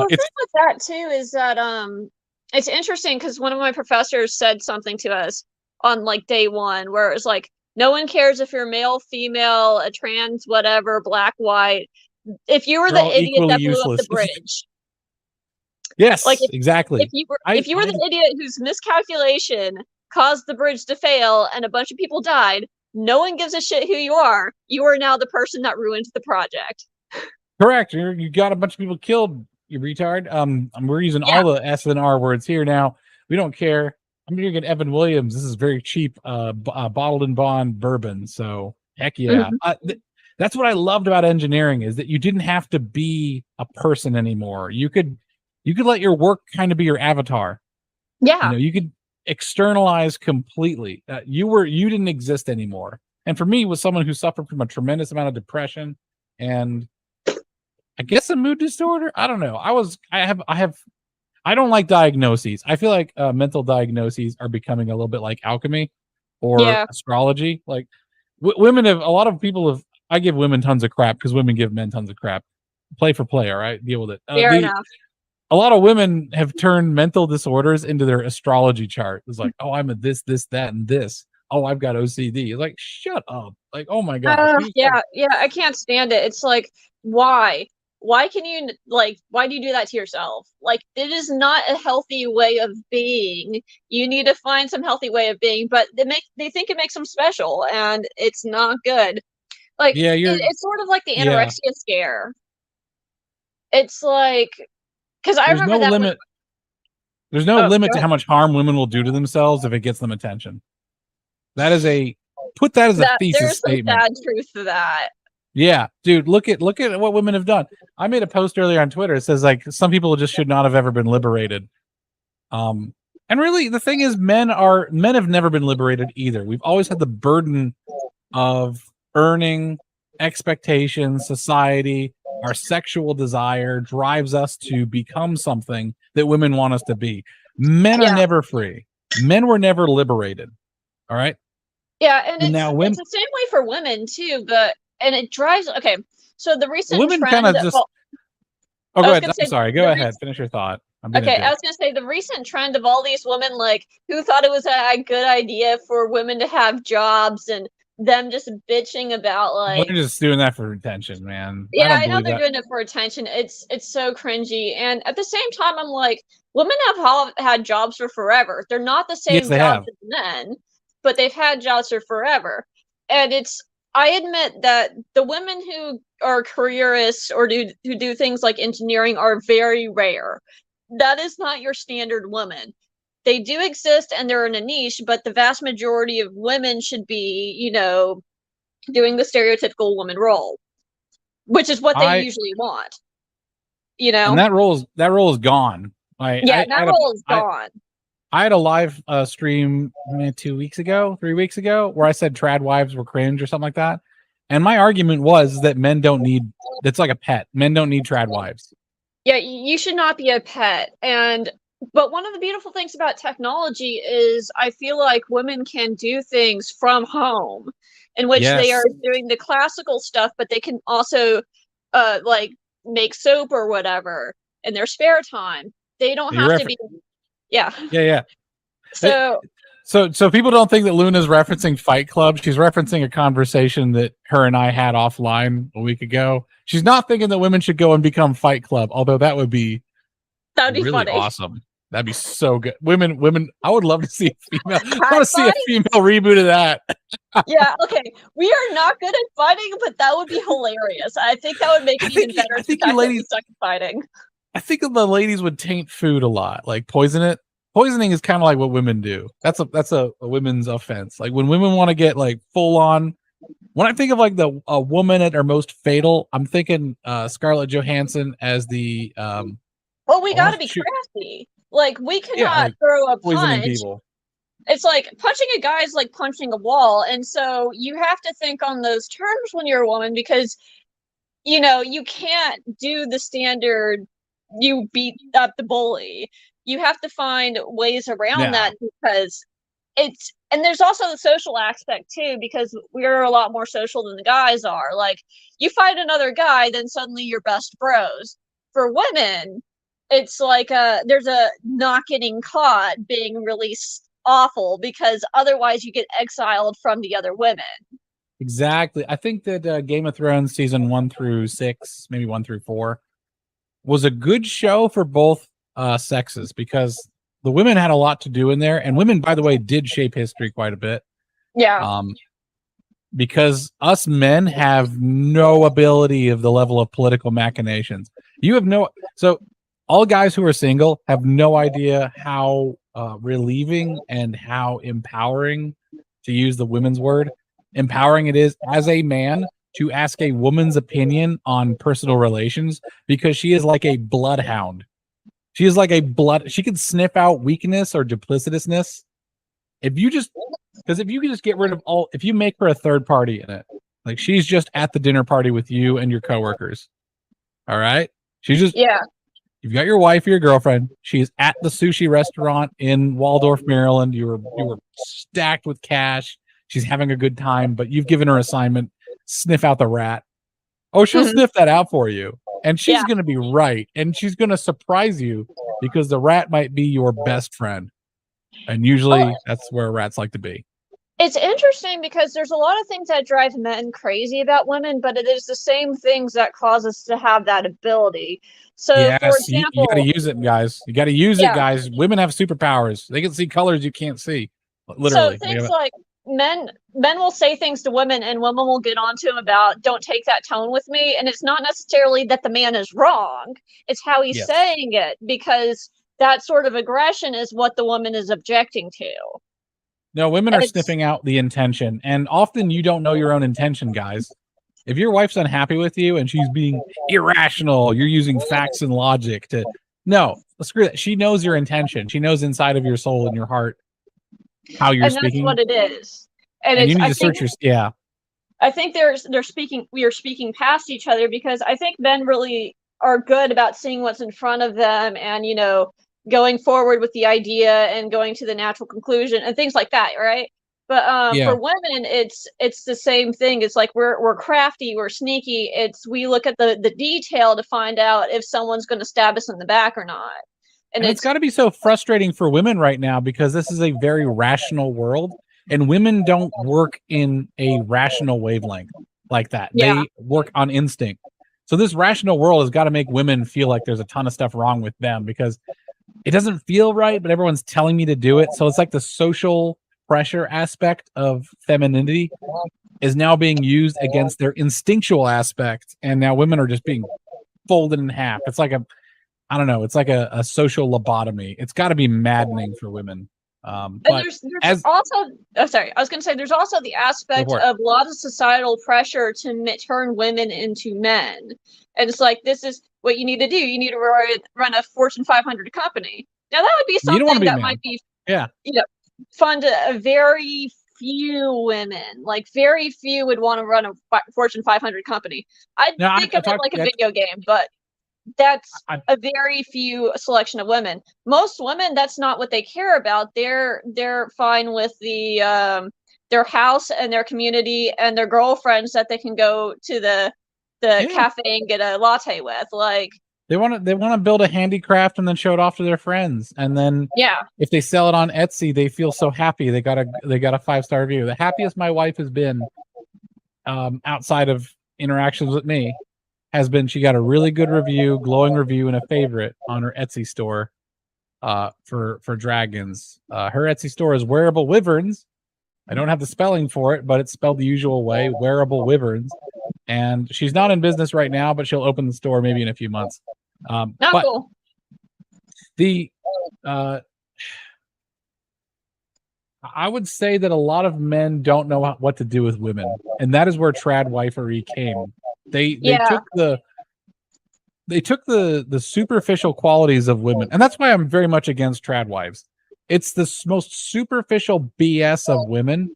the It's thing with that too is that it's interesting because one of my professors said something to us on like day one where it was like, no one cares if you're male, female, a trans, whatever, black, white. If you were they're the all idiot equally that blew up the useless. bridge, like Yes, if exactly. if you were the idiot whose miscalculation caused the bridge to fail and a bunch of people died, no one gives a shit who you are. You are now the person that ruined the project. Correct. You got a bunch of people killed, you retard. We're using Yeah. all the S and R words here now. We don't care. I'm drinking Evan Williams. This is very cheap, bottled and bond bourbon. So heck yeah. That's what I loved about engineering is that you didn't have to be a person anymore. You could let your work kind of be your avatar. Yeah. You could externalize completely. You didn't exist anymore. And for me, was someone who suffered from a tremendous amount of depression and I guess a mood disorder. I don't know. I don't like diagnoses. I feel like mental diagnoses are becoming a little bit like alchemy or astrology. Like women have a lot of people have. I give women tons of crap because women give men tons of crap. Play for play. All right, deal with it. Fair enough. a lot of women have turned mental disorders into their astrology chart. It's like, oh, I'm a this, that, and this. Oh, I've got OCD. It's like, shut up. Like, oh my gosh. Yeah, I can't stand it. It's like, why? Why can you why do you do that to yourself? Like, it is not a healthy way of being. You need to find some healthy way of being, but they think it makes them special, and it's not good. Like, yeah, it's sort of like the anorexia scare. It's like, because I remember no that limit. There's no limit to how much harm women will do to themselves if it gets them attention. That is put that as a thesis statement. There's some bad truth to that. Yeah, dude, look at what women have done. I made a post earlier on Twitter. It says like some people just should not have ever been liberated. And really the thing is men have never been liberated either. We've always had the burden of earning, expectations, society, our sexual desire drives us to become something that women want us to be. Men are never free. Men were never liberated. All right. Yeah, and it's the same way for women too, and it drives. Okay, so the recent women kind of just. Oh, go ahead. I'm sorry. Go ahead. Finish your thought. Okay, I was gonna say the recent trend of all these women who thought it was a good idea for women to have jobs and them just bitching about they're just doing that for attention, man. Yeah, I know they're doing it for attention. It's so cringy, and at the same time, I'm like, women have had jobs for forever. They're not the same jobs as men, but they've had jobs for forever. And I admit that the women who are careerists or who do things like engineering are very rare. That is not your standard woman. They do exist and they're in a niche, but the vast majority of women should be, doing the stereotypical woman role, which is what they usually want. And that role is gone. That role is gone. I had a live stream 3 weeks ago, where I said trad wives were cringe or something like that. And my argument was that men don't need, it's like a pet. Men don't need trad wives. Yeah, you should not be a pet. But one of the beautiful things about technology is I feel like women can do things from home in which they are doing the classical stuff, but they can also make soap or whatever in their spare time. They don't have to be. Yeah. So people don't think that Luna's referencing Fight Club. She's referencing a conversation that her and I had offline a week ago. She's not thinking that women should go and become Fight Club, although that would be really funny. Awesome. That'd be so good. Women. I would love to see a female. I want to see a female reboot of that. Yeah. Okay. We are not good at fighting, but that would be hilarious. I think that would make it even better. I think you ladies suck at fighting. I think the ladies would taint food a lot, like poison it. Poisoning is kind of like what women do. That's a women's offense. Like when women want to get like full on. When I think of like a woman at her most fatal, I'm thinking Scarlett Johansson as the. Well, we got to be crafty. Like we cannot throw a punch. People. It's like punching a guy is like punching a wall, and so you have to think on those terms when you're a woman because, you can't do the standard. You beat up the bully. You have to find ways around that because and there's also the social aspect too, because we're a lot more social than the guys are. Like you fight another guy, then suddenly you're best bros. For women, it's like there's a not getting caught being really awful because otherwise you get exiled from the other women. Exactly. I think that Game of Thrones season 1 through 6, maybe 1 through 4, was a good show for both sexes because the women had a lot to do in there, and women, by the way, did shape history quite a bit. Yeah. Because us men have no ability of the level of political machinations. So all guys who are single have no idea how relieving and how empowering, to use the women's word, empowering it is as a man to ask a woman's opinion on personal relations, because she is like a bloodhound. She is like she can sniff out weakness or duplicitousness. If you can just get rid of if you make her a third party in it, like she's just at the dinner party with you and your coworkers. All right. She's just, you've got your wife or your girlfriend. She's at the sushi restaurant in Waldorf, Maryland. You were stacked with cash. She's having a good time, but you've given her assignment, sniff out the rat. Oh, she'll Mhm. sniff that out for you. And she's Yeah. going to be right. And she's going to surprise you because the rat might be your best friend. And Well, usually that's where rats like to be. it's interesting because there's a lot of things that drive men crazy about women, but it is the same things that cause us to have that ability. So, for Yes, you got to example, use it, guys. You got to use it, yeah. guys. Women have superpowers. They can see colors you can't see. So Literally. things like men will say things to women, and women will get on to him about don't take that tone with me. And it's not necessarily that the man is wrong; it's how he's Yes. saying it, because that sort of aggression is what the woman is objecting to. No, women And are it's sniffing out the intention. And often you don't know your own intention, guys. If your wife's unhappy with you and she's being irrational, you're using facts and logic to no, screw that. She knows your intention. She knows inside of your soul and your heart how you're and that's speaking. what it is. And And you it's need to search your I think we are speaking past each other, because I think men really are good about seeing what's in front of them, and going forward with the idea and going to the natural conclusion and things like that, right? But yeah. for women, it's the same thing. It's like we're crafty, we're sneaky. We look at the detail to find out if someone's going to stab us in the back or not. And And it's got to be so frustrating for women right now because this is a very rational world and women don't work in a rational wavelength like that. yeah, They work on instinct. So this rational world has got to make women feel like there's a ton of stuff wrong with them because it doesn't feel right, but everyone's telling me to do it. So it's like the social pressure aspect of femininity is now being used against their instinctual aspect. And now women are just being folded in half. It's like I don't know. It's like a social lobotomy. It's got to be maddening for women. and But there's as also, oh, sorry, I was going to say, there's also the aspect of a lot of societal pressure to turn women into men. And it's like, this is what you need to do. You need to run a Fortune 500 company. Now that would be you don't want to something be a that man, might be, yeah, fun to a very few women. Like, very few would want to run a Fortune 500 company. I no, think of it like a video game, but that's a very few selection of women. Most women, that's not what they care about. They're fine with their house and their community and their girlfriends that they can go to the cafe and get a latte with. Like, they want to build a handicraft and then show it off to their friends, and then if they sell it on Etsy, they feel so happy. They got a 5-star review. The happiest my wife has been, outside of interactions with me, has been she got a really good review, glowing review, and a favorite on her Etsy store for dragons. Her Etsy store is Wearable Wyverns. I don't have the spelling for it, but it's spelled the usual way, Wearable Wyverns. And she's not in business right now, but she'll open the store maybe in a few months. But cool. The I would say that a lot of men don't know what to do with women, and that is where tradwifery came. They took the superficial qualities of women, and that's why I'm very much against tradwives. It's the most superficial BS of women,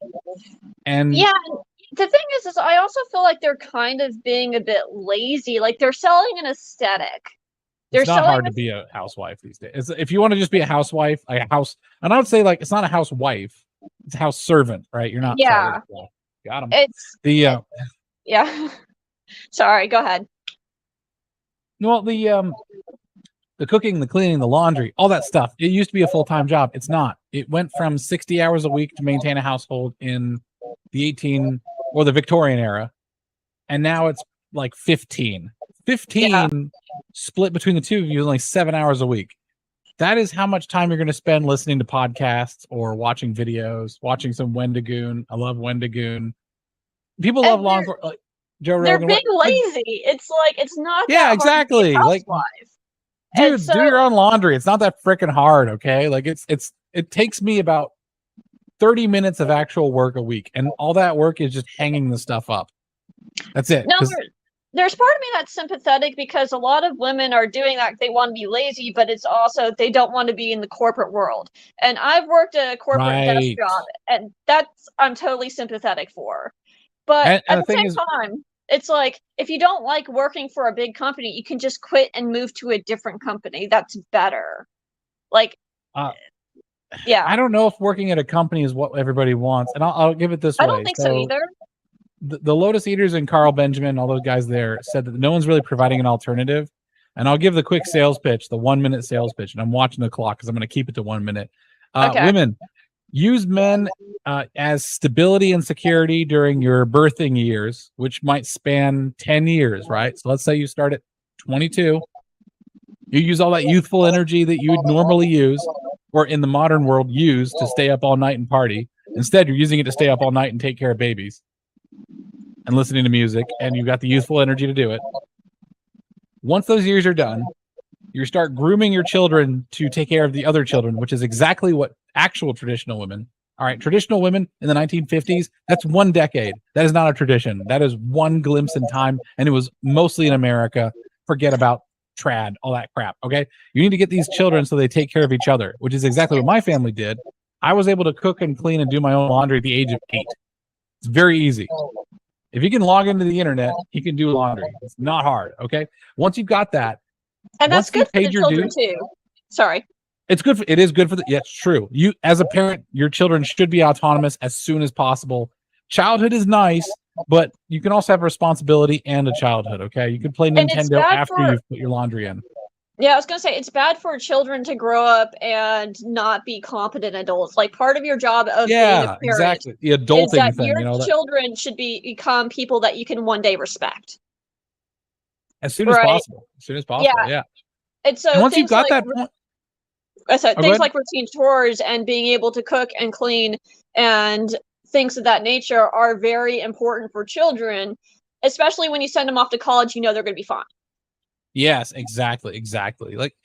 and the thing is I also feel like they're kind of being a bit lazy. Like, they're selling an aesthetic. It's not hard to be a housewife these days. If you want to just be a housewife, and I would say, like, it's not a housewife, it's a house servant, right? You're not. Yeah. Sorry, got him. It's the yeah. Sorry, go ahead. Well, the cooking, the cleaning, the laundry, all that stuff. It used to be a full-time job. It's not. It went from 60 hours a week to maintain a household in the the Victorian era, and now it's like 15. 15 split between the two of you is only 7 hours a week. That is how much time you're going to spend listening to podcasts or watching videos, watching some Wendigoon. I love Wendigoon. People love long, like Joe Rogan. They're being lazy. It's like, it's not that hard exactly. to be a housewife. Dude, do your own laundry. It's not that freaking hard, okay? Like, it takes me about 30 minutes of actual work a week, and all that work is just hanging the stuff up. That's it. No, there's part of me that's sympathetic, because a lot of women are doing that. They want to be lazy, but it's also they don't want to be in the corporate world. And I've worked a corporate desk job, and that's I'm totally sympathetic for. But at the same time, it's like, if you don't like working for a big company, you can just quit and move to a different company. That's better. Like, I don't know if working at a company is what everybody wants, and I'll give it this way. I don't think so either. the Lotus Eaters and Carl Benjamin, all those guys there, said that no one's really providing an alternative. And I'll give the quick sales pitch, the 1 minute sales pitch. And I'm watching the clock because I'm going to keep it to 1 minute. Okay. Women, use men as stability and security during your birthing years, which might span 10 years, right? So let's say you start at 22. You use all that youthful energy that you would normally use, or in the modern world use, to stay up all night and party. Instead, you're using it to stay up all night and take care of babies and listening to music, and you've got the youthful energy to do it. Once those years are done, you start grooming your children to take care of the other children, which is exactly what actual traditional women. All right, traditional women in the 1950s, that's 1 decade. That is not a tradition. That is one glimpse in time, and it was mostly in America. Forget about trad, all that crap, okay? You need to get these children so they take care of each other, which is exactly what my family did. I was able to cook and clean and do my own laundry at the age of 8. It's very easy. If you can log into the internet, you can do laundry. It's not hard, okay? Once you've got that, and that's good for the children too. Sorry. It is good for the, yeah, it's true. You, as a parent, your children should be autonomous as soon as possible. Childhood is nice, but you can also have a responsibility and a childhood, okay? You can play Nintendo after you've put your laundry in. Yeah, I was going to say, it's bad for children to grow up and not be competent adults. Like, part of your job of being a parent exactly. The adulting is that thing, your children should become people that you can one day respect. As soon as possible. As soon as possible, yeah. And so once you've got that point... things like routine chores and being able to cook and clean and things of that nature are very important for children, especially when you send them off to college, you know they're going to be fine. Yes, exactly. Like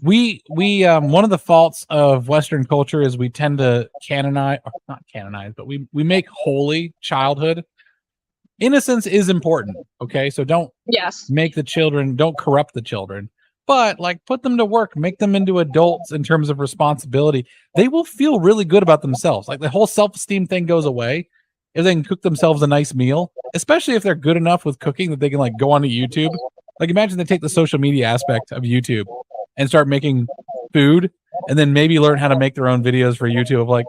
we one of the faults of Western culture is we tend to not canonize, but we make holy childhood. Innocence is important, okay? So don't make the children, don't corrupt the children, but like put them to work, make them into adults in terms of responsibility. They will feel really good about themselves. Like the whole self-esteem thing goes away if they can cook themselves a nice meal, especially if they're good enough with cooking that they can like go onto YouTube. Like imagine they take the social media aspect of YouTube and start making food and then maybe learn how to make their own videos for YouTube of like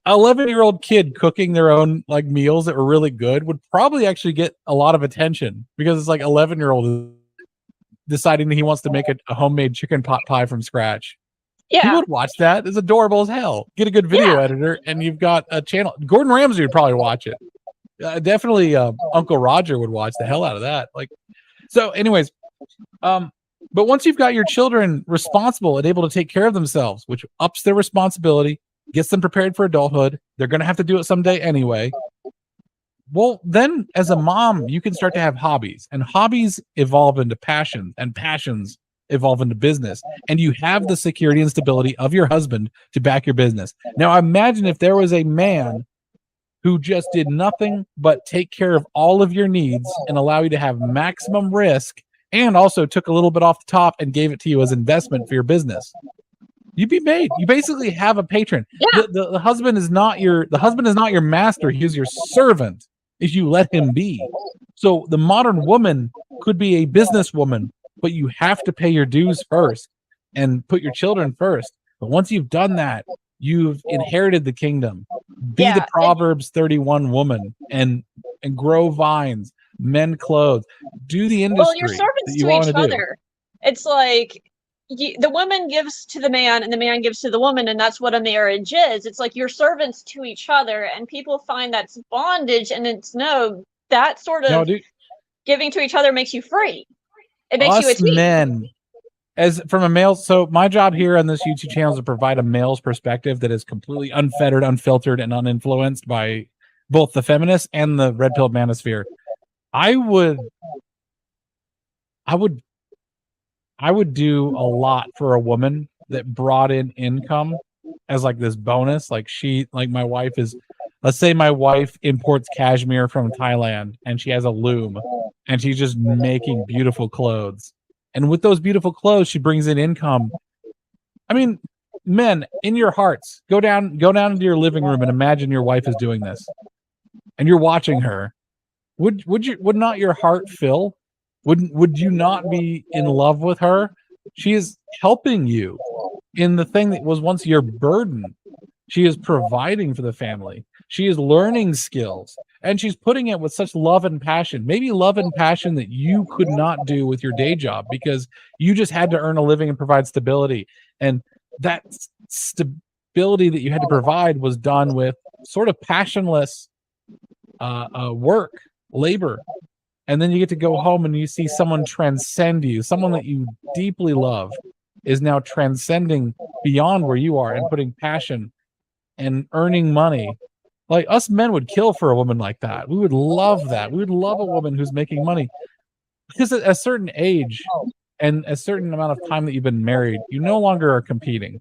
11-year-old kid cooking their own like meals that were really good would probably actually get a lot of attention because it's like 11-year-old deciding that he wants to make a homemade chicken pot pie from scratch. Yeah. People would watch that. It's adorable as hell. Get a good video editor and you've got a channel. Gordon Ramsay would probably watch it. Definitely Uncle Roger would watch the hell out of that. Like, so anyways, but once you've got your children responsible and able to take care of themselves, which ups their responsibility, gets them prepared for adulthood, they're going to have to do it someday anyway. Well, then as a mom, you can start to have hobbies, and hobbies evolve into passions, and passions evolve into business, and you have the security and stability of your husband to back your business. Now, imagine if there was a man who just did nothing but take care of all of your needs and allow you to have maximum risk, and also took a little bit off the top and gave it to you as investment for your business. You'd be made. You basically have a patron. Yeah. The husband is not your master. He is your servant if you let him be. So the modern woman could be a businesswoman, but you have to pay your dues first and put your children first. But once you've done that, you've inherited the kingdom. Be the Proverbs 31 woman and grow vines, mend clothes, do the industry. Well, you're servants to each other. It's like the woman gives to the man and the man gives to the woman, and that's what a marriage is. It's like you're servants to each other, and people find that's bondage, and it's that sort of giving to each other makes you free. It makes you a team. Men, as from a male, so my job here on this YouTube channel is to provide a male's perspective that is completely unfettered, unfiltered, and uninfluenced by both the feminists and the red pill manosphere. I would do a lot for a woman that brought in income as like this bonus. Like my wife is, let's say my wife imports cashmere from Thailand and she has a loom and she's just making beautiful clothes. And with those beautiful clothes, she brings in income. I mean, men, in your hearts, go down into your living room and imagine your wife is doing this and you're watching her. Would not your heart fill? Would you not be in love with her? She is helping you in the thing that was once your burden. She is providing for the family. She is learning skills. And she's putting it with such love and passion, maybe love and passion that you could not do with your day job because you just had to earn a living and provide stability. And that stability that you had to provide was done with sort of passionless work, labor. And then you get to go home and you see someone transcend you, someone that you deeply love is now transcending beyond where you are and putting passion and earning money. Like us men would kill for a woman like that. We would love that. We would love a woman who's making money because at a certain age and a certain amount of time that you've been married, you no longer are competing.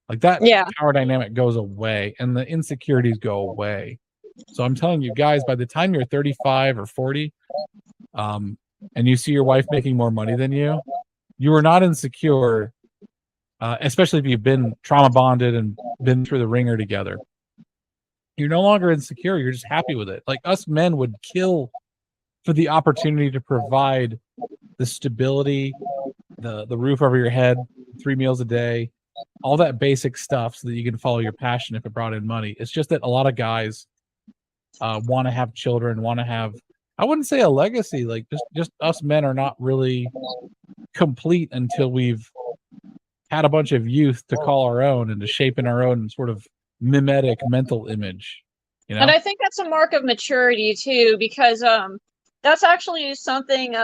Like that power dynamic goes away and the insecurities go away. So I'm telling you guys, by the time you're 35 or 40, and you see your wife making more money than you are not insecure, especially if you've been trauma bonded and been through the ringer together. You're no longer insecure. You're just happy with it. Like us men would kill for the opportunity to provide the stability, the roof over your head, 3 meals a day, all that basic stuff so that you can follow your passion if it brought in money. It's just that a lot of guys want to have children, want to have, I wouldn't say a legacy. Like just us men are not really complete until we've had a bunch of youth to call our own and to shape in our own sort of mimetic mental image, you know? And I think that's a mark of maturity too, because that's actually something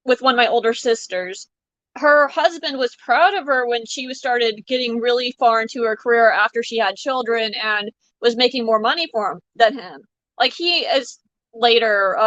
with one of my older sisters. Her husband was proud of her when she started getting really far into her career after she had children and was making more money for him than him. Like he is later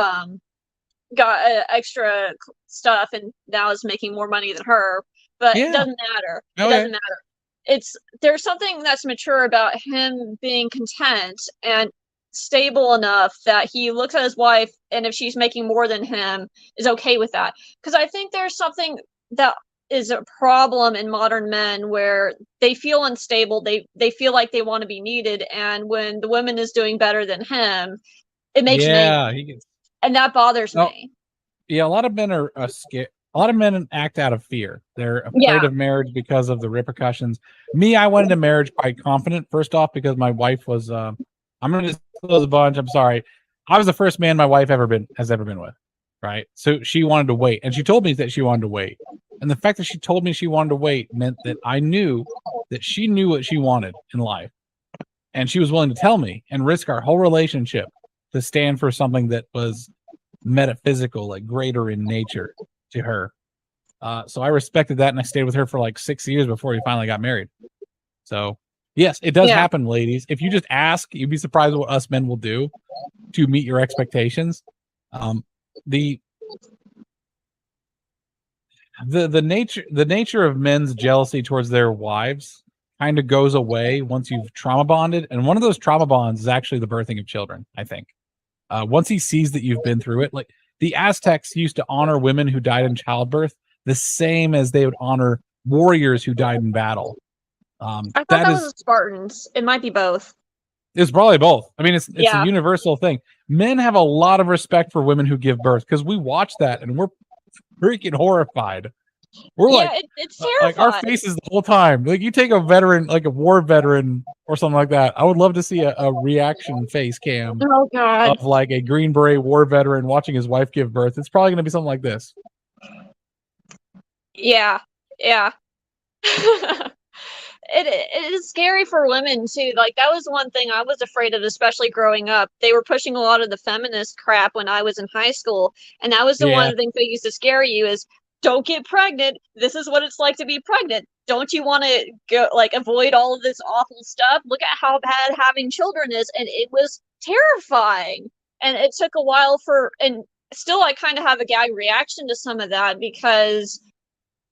got extra stuff and now is making more money than her, but it doesn't matter. It doesn't matter. There's something that's mature about him being content and stable enough that he looks at his wife and if she's making more than him is okay with that. Because I think there's something that is a problem in modern men where they feel unstable, they feel like they want to be needed, and when the woman is doing better than him, it makes him angry. And that bothers me. Yeah, a lot of men are scared. A lot of men act out of fear. They're afraid of marriage because of the repercussions. Me, I went into marriage quite confident. First off, because my wife was. I'm going to disclose a bunch. I'm sorry. I was the first man my wife has ever been with. Right. So she wanted to wait, and she told me that she wanted to wait. And the fact that she told me she wanted to wait meant that I knew that she knew what she wanted in life, and she was willing to tell me and risk our whole relationship to stand for something that was metaphysical, like greater in nature to her. So I respected that, and I stayed with her for like 6 years before we finally got married. So yes, it does happen, ladies. If you just ask, you'd be surprised what us men will do to meet your expectations. The nature of men's jealousy towards their wives kind of goes away once you've trauma bonded, and one of those trauma bonds is actually the birthing of children. I think once he sees that you've been through it, like the Aztecs used to honor women who died in childbirth the same as they would honor warriors who died in battle. I thought that was the Spartans. It might be both. It's probably both. I mean, it's a universal thing. Men have a lot of respect for women who give birth because we watch that and we're freaking horrified. We're it's terrifying. Like our faces the whole time. Like you take a veteran, like a war veteran or something like that. I would love to see a reaction face cam of like a Green Beret war veteran watching his wife give birth. It's probably going to be something like this. Yeah. It is scary for women too. Like that was one thing I was afraid of, especially growing up. They were pushing a lot of the feminist crap when I was in high school, and that was one of the things that used to scare you is don't get pregnant. This is what it's like to be pregnant. Don't you want to go like avoid all of this awful stuff? Look at how bad having children is, and it was terrifying. And it took a while and still I kind of have a gag reaction to some of that because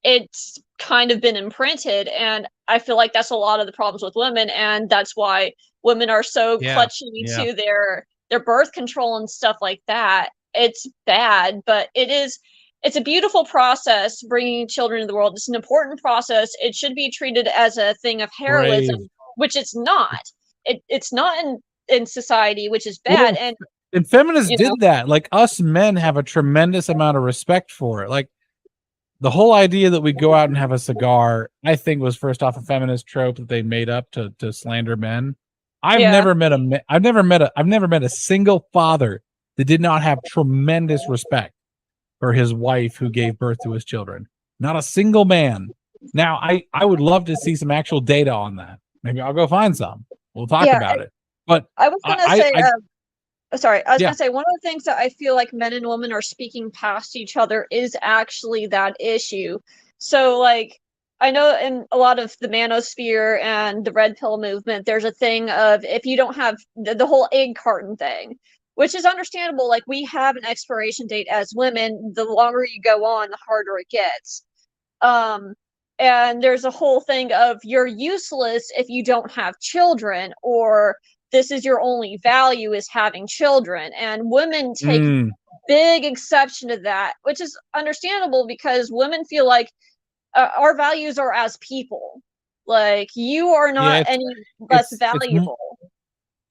it's kind of been imprinted, and I feel like that's a lot of the problems with women, and that's why women are so clutching to their birth control and stuff like that. It's bad, but it's a beautiful process bringing children into the world. It's an important process. It should be treated as a thing of heroism, which it's not. It's not in society, which is bad. And feminists did that. Like us men have a tremendous amount of respect for it. Like the whole idea that we go out and have a cigar, I think was first off a feminist trope that they made up to slander men. I've never met a single father that did not have tremendous respect for his wife who gave birth to his children. Not a single man. Now, I would love to see some actual data on that. Maybe I'll go find some. We'll talk about it. But I was gonna say, sorry, I was Yeah. gonna say one of the things that I feel like men and women are speaking past each other is actually that issue. So, like, I know in a lot of the manosphere and the red pill movement, there's a thing of if you don't have the whole egg carton thing, which is understandable. Like, we have an expiration date as women. The longer you go on, the harder it gets. And there's a whole thing of you're useless if you don't have children, or this is your only value is having children. And women take big exception to that, which is understandable because women feel like our values are as people. Like, you are not any less valuable.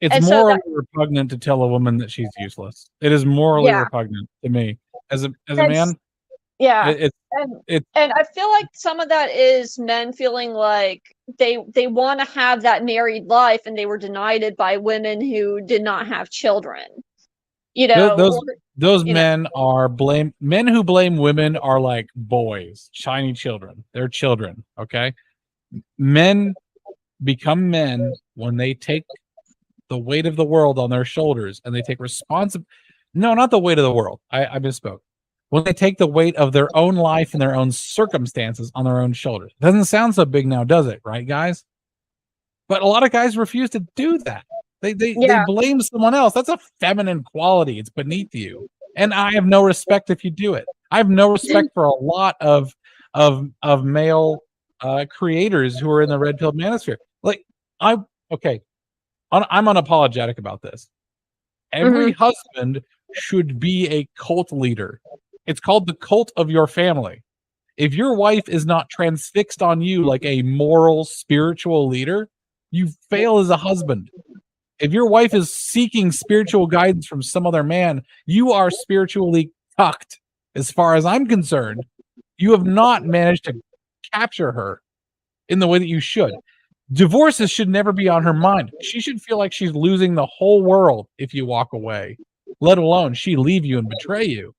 It's morally repugnant to tell a woman that she's useless. It is morally repugnant to me as a man. Yeah. And I feel like some of that is men feeling like they want to have that married life and they were denied it by women who did not have children. You know, those men are men who blame women are like boys, shiny children. They're children, okay? Men become men when they take the weight of the world on their shoulders and they take no, not the weight of the world. I misspoke. When they take the weight of their own life and their own circumstances on their own shoulders. Doesn't sound so big now, does it? Right, guys? But a lot of guys refuse to do that. They blame someone else. That's a feminine quality. It's beneath you. And I have no respect if you do it. I have no respect for a lot of male creators who are in the red pill manosphere. Like, I'm unapologetic about this. Every husband should be a cult leader. It's called the cult of your family. If your wife is not transfixed on you like a moral, spiritual leader, you fail as a husband. If your wife is seeking spiritual guidance from some other man, you are spiritually cucked. As far as I'm concerned, you have not managed to capture her in the way that you should. Divorces should never be on her mind. She should feel like she's losing the whole world if you walk away, let alone she leave you and betray you.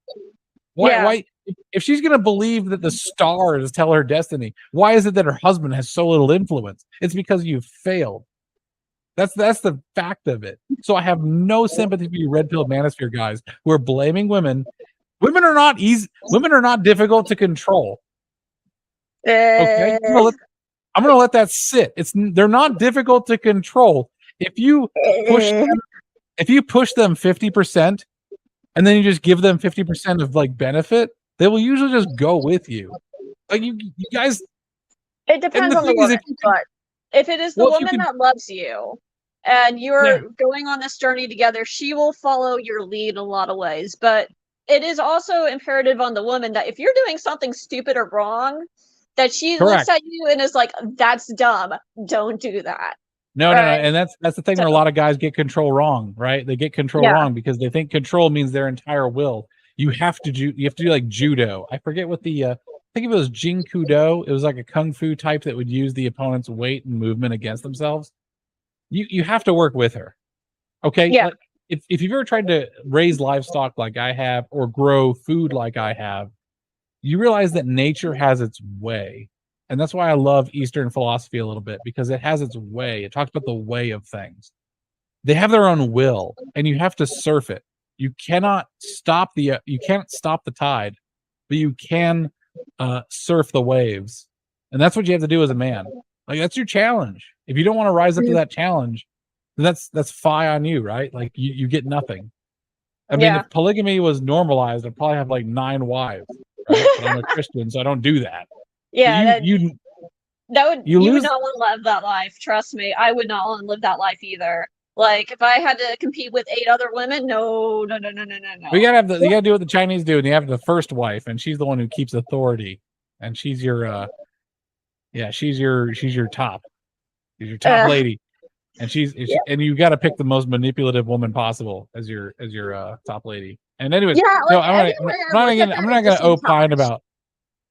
Why if she's going to believe that the stars tell her destiny, why is it that her husband has so little influence? It's because you've failed. That's the fact of it. So I have no sympathy for you red pill manosphere guys who are blaming women. Women are not easy. Women are not difficult to control. Okay, I'm gonna let that sit. They're not difficult to control. If you push them 50%, and then you just give them 50% of like benefit, they will usually just go with you. Like you guys. It depends on the woman, but if it is the woman that loves you and you're going on this journey together, she will follow your lead in a lot of ways. But it is also imperative on the woman that if you're doing something stupid or wrong, that she looks at you and is like, "That's dumb. Don't do that." No, and that's the thing where a lot of guys get control wrong, right? They get control wrong because they think control means their entire will. You have to do like judo. I forget what I think it was Jing Kudo. It was like a kung fu type that would use the opponent's weight and movement against themselves. You have to work with her. Okay? Yeah. Like, if you've ever tried to raise livestock like I have or grow food like I have, you realize that nature has its way. And that's why I love Eastern philosophy a little bit, because it has its way. It talks about the way of things. They have their own will, and you have to surf it. You cannot stop the tide, but you can surf the waves. And that's what you have to do as a man. Like, that's your challenge. If you don't want to rise up to that challenge, then that's fie on you, right? Like you get nothing. I mean, if polygamy was normalized, I'd probably have like 9 wives, right? But I'm a Christian, so I don't do that. Yeah, you would not want to live that life. Trust me, I would not want to live that life either. Like, if I had to compete with 8 other women, no. You gotta do what the Chinese do, and you have the first wife, and she's the one who keeps authority, and she's your she's your top. She's your top lady, and and you got to pick the most manipulative woman possible as your top lady. And anyways, I'm not gonna opine about.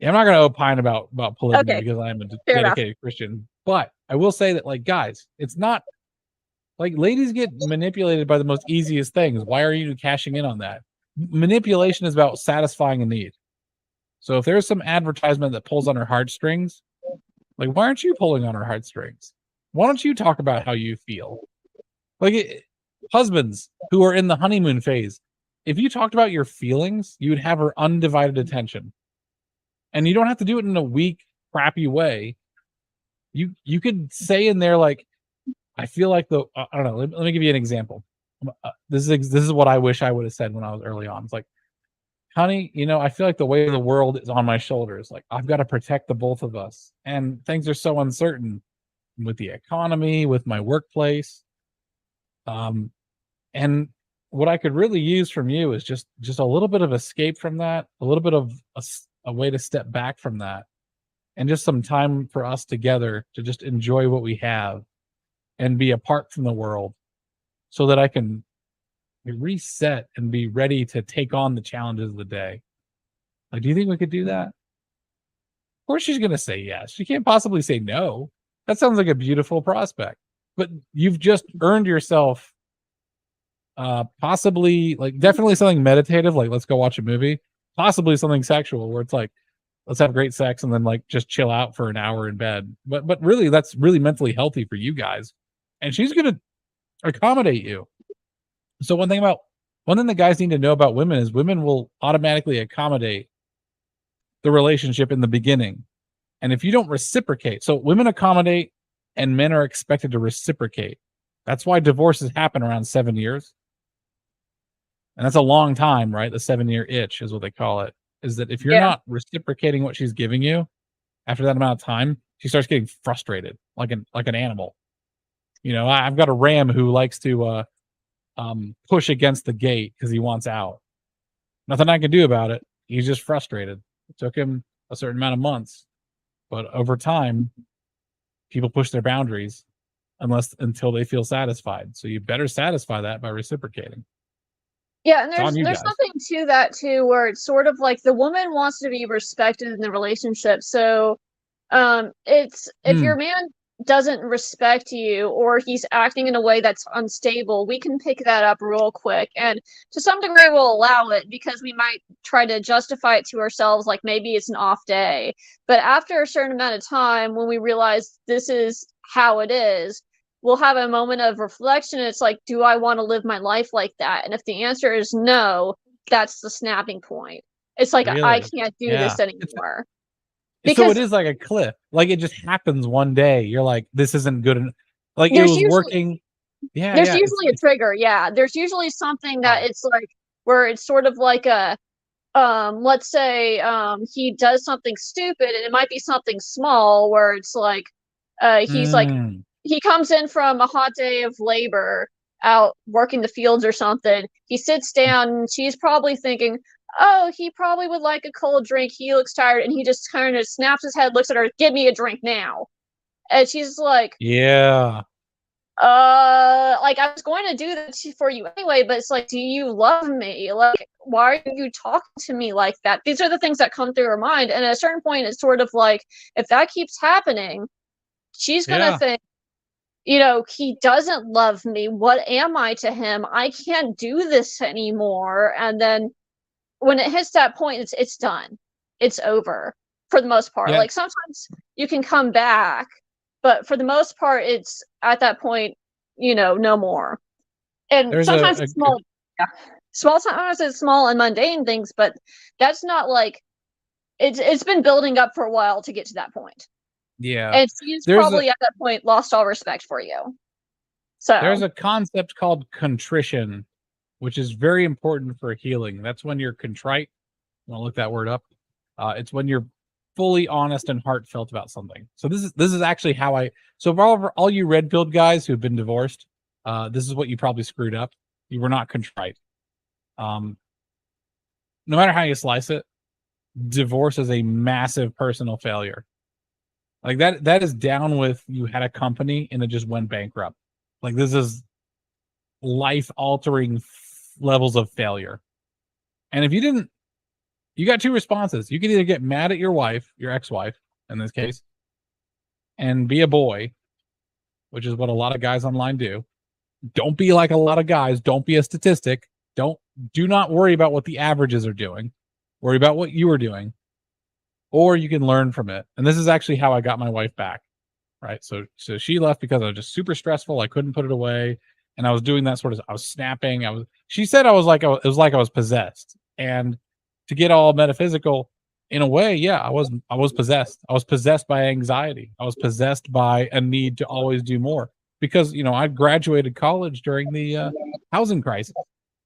I'm not going to opine about polygamy because I am a dedicated Christian. But I will say that, like, guys, it's not Like, ladies get manipulated by the most easiest things. Why are you cashing in on that? Manipulation is about satisfying a need. So if there's some advertisement that pulls on her heartstrings, like, why aren't you pulling on her heartstrings? Why don't you talk about how you feel? Like, husbands who are in the honeymoon phase, if you talked about your feelings, you would have her undivided attention. And you don't have to do it in a weak, crappy way. You could say in there, like, I feel like I don't know. Let me give you an example. This is what I wish I would have said when I was early on. It's like, honey, I feel like the weight of the world is on my shoulders. Like, I've got to protect the both of us, and things are so uncertain with the economy, with my workplace. And what I could really use from you is just a little bit of escape from that, a little bit of a way to step back from that, and just some time for us together to just enjoy what we have and be apart from the world, so that I can reset and be ready to take on the challenges of the day. Like, do you think we could do that? Of course she's going to say yes. She can't possibly say no. That sounds like a beautiful prospect. But you've just earned yourself possibly, like, definitely something meditative, like let's go watch a movie, possibly something sexual where it's like, let's have great sex and then, like, just chill out for an hour in bed. But really, that's really mentally healthy for you guys. And she's going to accommodate you. So one thing that guys need to know about women is women will automatically accommodate the relationship in the beginning. And if you don't reciprocate, so women accommodate and men are expected to reciprocate. That's why divorces happen around 7 years. And that's a long time, right? The 7-year itch is what they call it. Is that if you're not reciprocating what she's giving you after that amount of time, she starts getting frustrated like an animal. I've got a ram who likes to push against the gate because he wants out. Nothing I can do about it. He's just frustrated. It took him a certain amount of months, but over time, people push their boundaries until they feel satisfied. So you better satisfy that by reciprocating. Yeah, and there's something to that too, where it's sort of like the woman wants to be respected in the relationship. So, it's if your man doesn't respect you or he's acting in a way that's unstable, we can pick that up real quick, and to some degree we'll allow it because we might try to justify it to ourselves, like maybe it's an off day. But after a certain amount of time, when we realize this is how it is, we'll have a moment of reflection. It's like, do I want to live my life like that? And if the answer is no, that's the snapping point. It's like, really? I can't do this anymore. So it is like a cliff. Like, it just happens one day. You're like, this isn't good enough. Like, it was working. Yeah. There's usually a trigger. Yeah. There's usually something that it's like, where it's sort of like a, let's say, he does something stupid, and it might be something small where it's like, he's like, he comes in from a hot day of labor out working the fields or something. He sits down and she's probably thinking, oh, he probably would like a cold drink. He looks tired, and he just kind of snaps his head, looks at her, give me a drink now. And she's like, yeah. Like, I was going to do that for you anyway, but it's like, do you love me? Like, why are you talking to me like that? These are the things that come through her mind. And at a certain point, it's sort of like, if that keeps happening, she's going to think, he doesn't love me. What am I to him? I can't do this anymore. And then when it hits that point, it's done. It's over for the most part. Yeah. Like, sometimes you can come back, but for the most part, it's at that point, no more. And sometimes it's small. Sometimes it's small and mundane things, but that's not like it's been building up for a while to get to that point. Yeah. And she's probably at that point lost all respect for you. So there's a concept called contrition, which is very important for healing. That's when you're contrite. I'll look that word up. It's when you're fully honest and heartfelt about something. So this is actually how for all you red-pilled guys who've been divorced, this is what you probably screwed up. You were not contrite. No matter how you slice it, divorce is a massive personal failure. Like, that is down with you had a company and it just went bankrupt. Like, this is life-altering levels of failure. And if you didn't, you got two responses. You can either get mad at your wife, your ex-wife in this case, and be a boy, which is what a lot of guys online do, Don't be like a lot of guys. Don't be a statistic. Do not worry about what the averages are doing. Worry about what you are doing, or you can learn from it. And this is actually how I got my wife back. Right. So she left because I was just super stressful. I couldn't put it away. And I was doing that sort of, I was snapping. She said it was like I was possessed. And to get all metaphysical, in a way, yeah, I was possessed. I was possessed by anxiety. I was possessed by a need to always do more because, I graduated college during the housing crisis.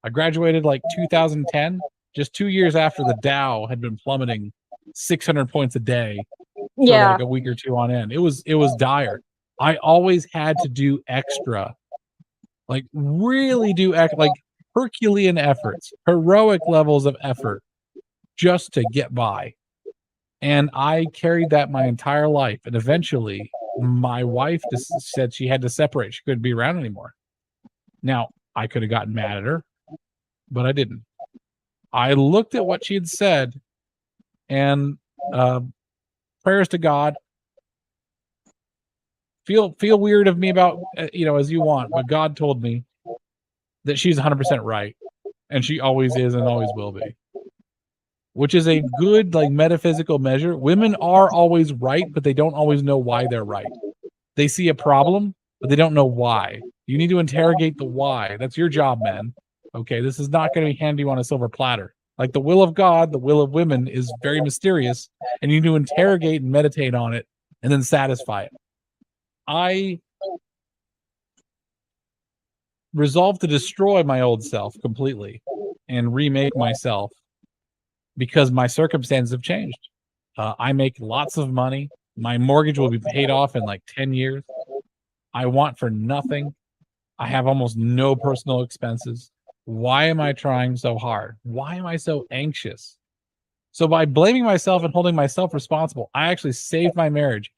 I graduated like 2010, just 2 years after the Dow had been plummeting 600 points a day for like a week or two on end. It was dire. I always had to do extra, like really do like Herculean efforts, heroic levels of effort just to get by. And I carried that my entire life. And eventually my wife just said she had to separate. She couldn't be around anymore. Now, I could have gotten mad at her, but I didn't. I looked at what she had said and prayers to God. Feel weird of me about, as you want, but God told me that she's 100% right. And she always is and always will be. Which is a good, like, metaphysical measure. Women are always right, but they don't always know why they're right. They see a problem, but they don't know why. You need to interrogate the why. That's your job, man. Okay, this is not going to be handed you on a silver platter. Like the will of God, the will of women is very mysterious, and you need to interrogate and meditate on it and then satisfy it. I resolved to destroy my old self completely and remake myself because my circumstances have changed. I make lots of money. My mortgage will be paid off in like 10 years. I want for nothing. I have almost no personal expenses. Why am I trying so hard? Why am I so anxious? So by blaming myself and holding myself responsible, I actually saved my marriage.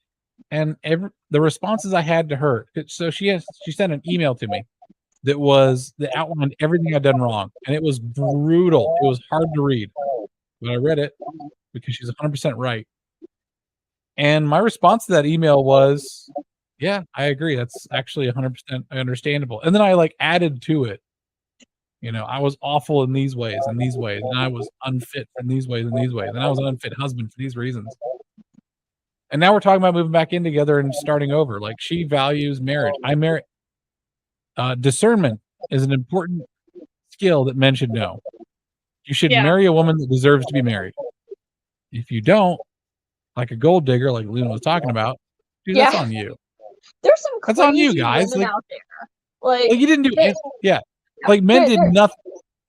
And the responses I had to her, so she sent an email to me that outlined everything I'd done wrong, and it was brutal. It was hard to read, but I read it because she's 100% right. And my response to that email was, "Yeah, I agree. That's actually 100% understandable." And then I like added to it. I was awful in these ways and these ways, and I was unfit in these ways and these ways, and I was an unfit husband for these reasons. And now we're talking about moving back in together and starting over. Like, she values marriage. Discernment is an important skill that men should know. You should marry a woman that deserves to be married. If you don't, like a gold digger, like Luna was talking about, dude, that's on you. There's some crazy that's on you, guys. women out there. Like you didn't do it. Yeah. Like men did nothing.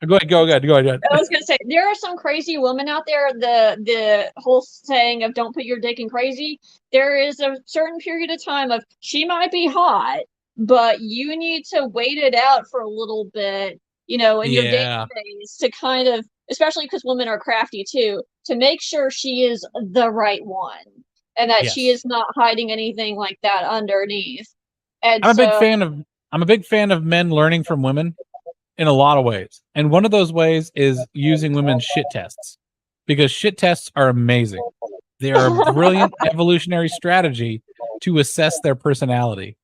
Go ahead. I was gonna say there are some crazy women out there. The whole saying of "don't put your dick in crazy." There is a certain period of time of she might be hot, but you need to wait it out for a little bit, in your dating phase to kind of, especially because women are crafty too, to make sure she is the right one and that she is not hiding anything like that underneath. And I'm a big fan of men learning from women in a lot of ways. And one of those ways is using women's shit tests, because shit tests are amazing. They are a brilliant evolutionary strategy to assess their personality.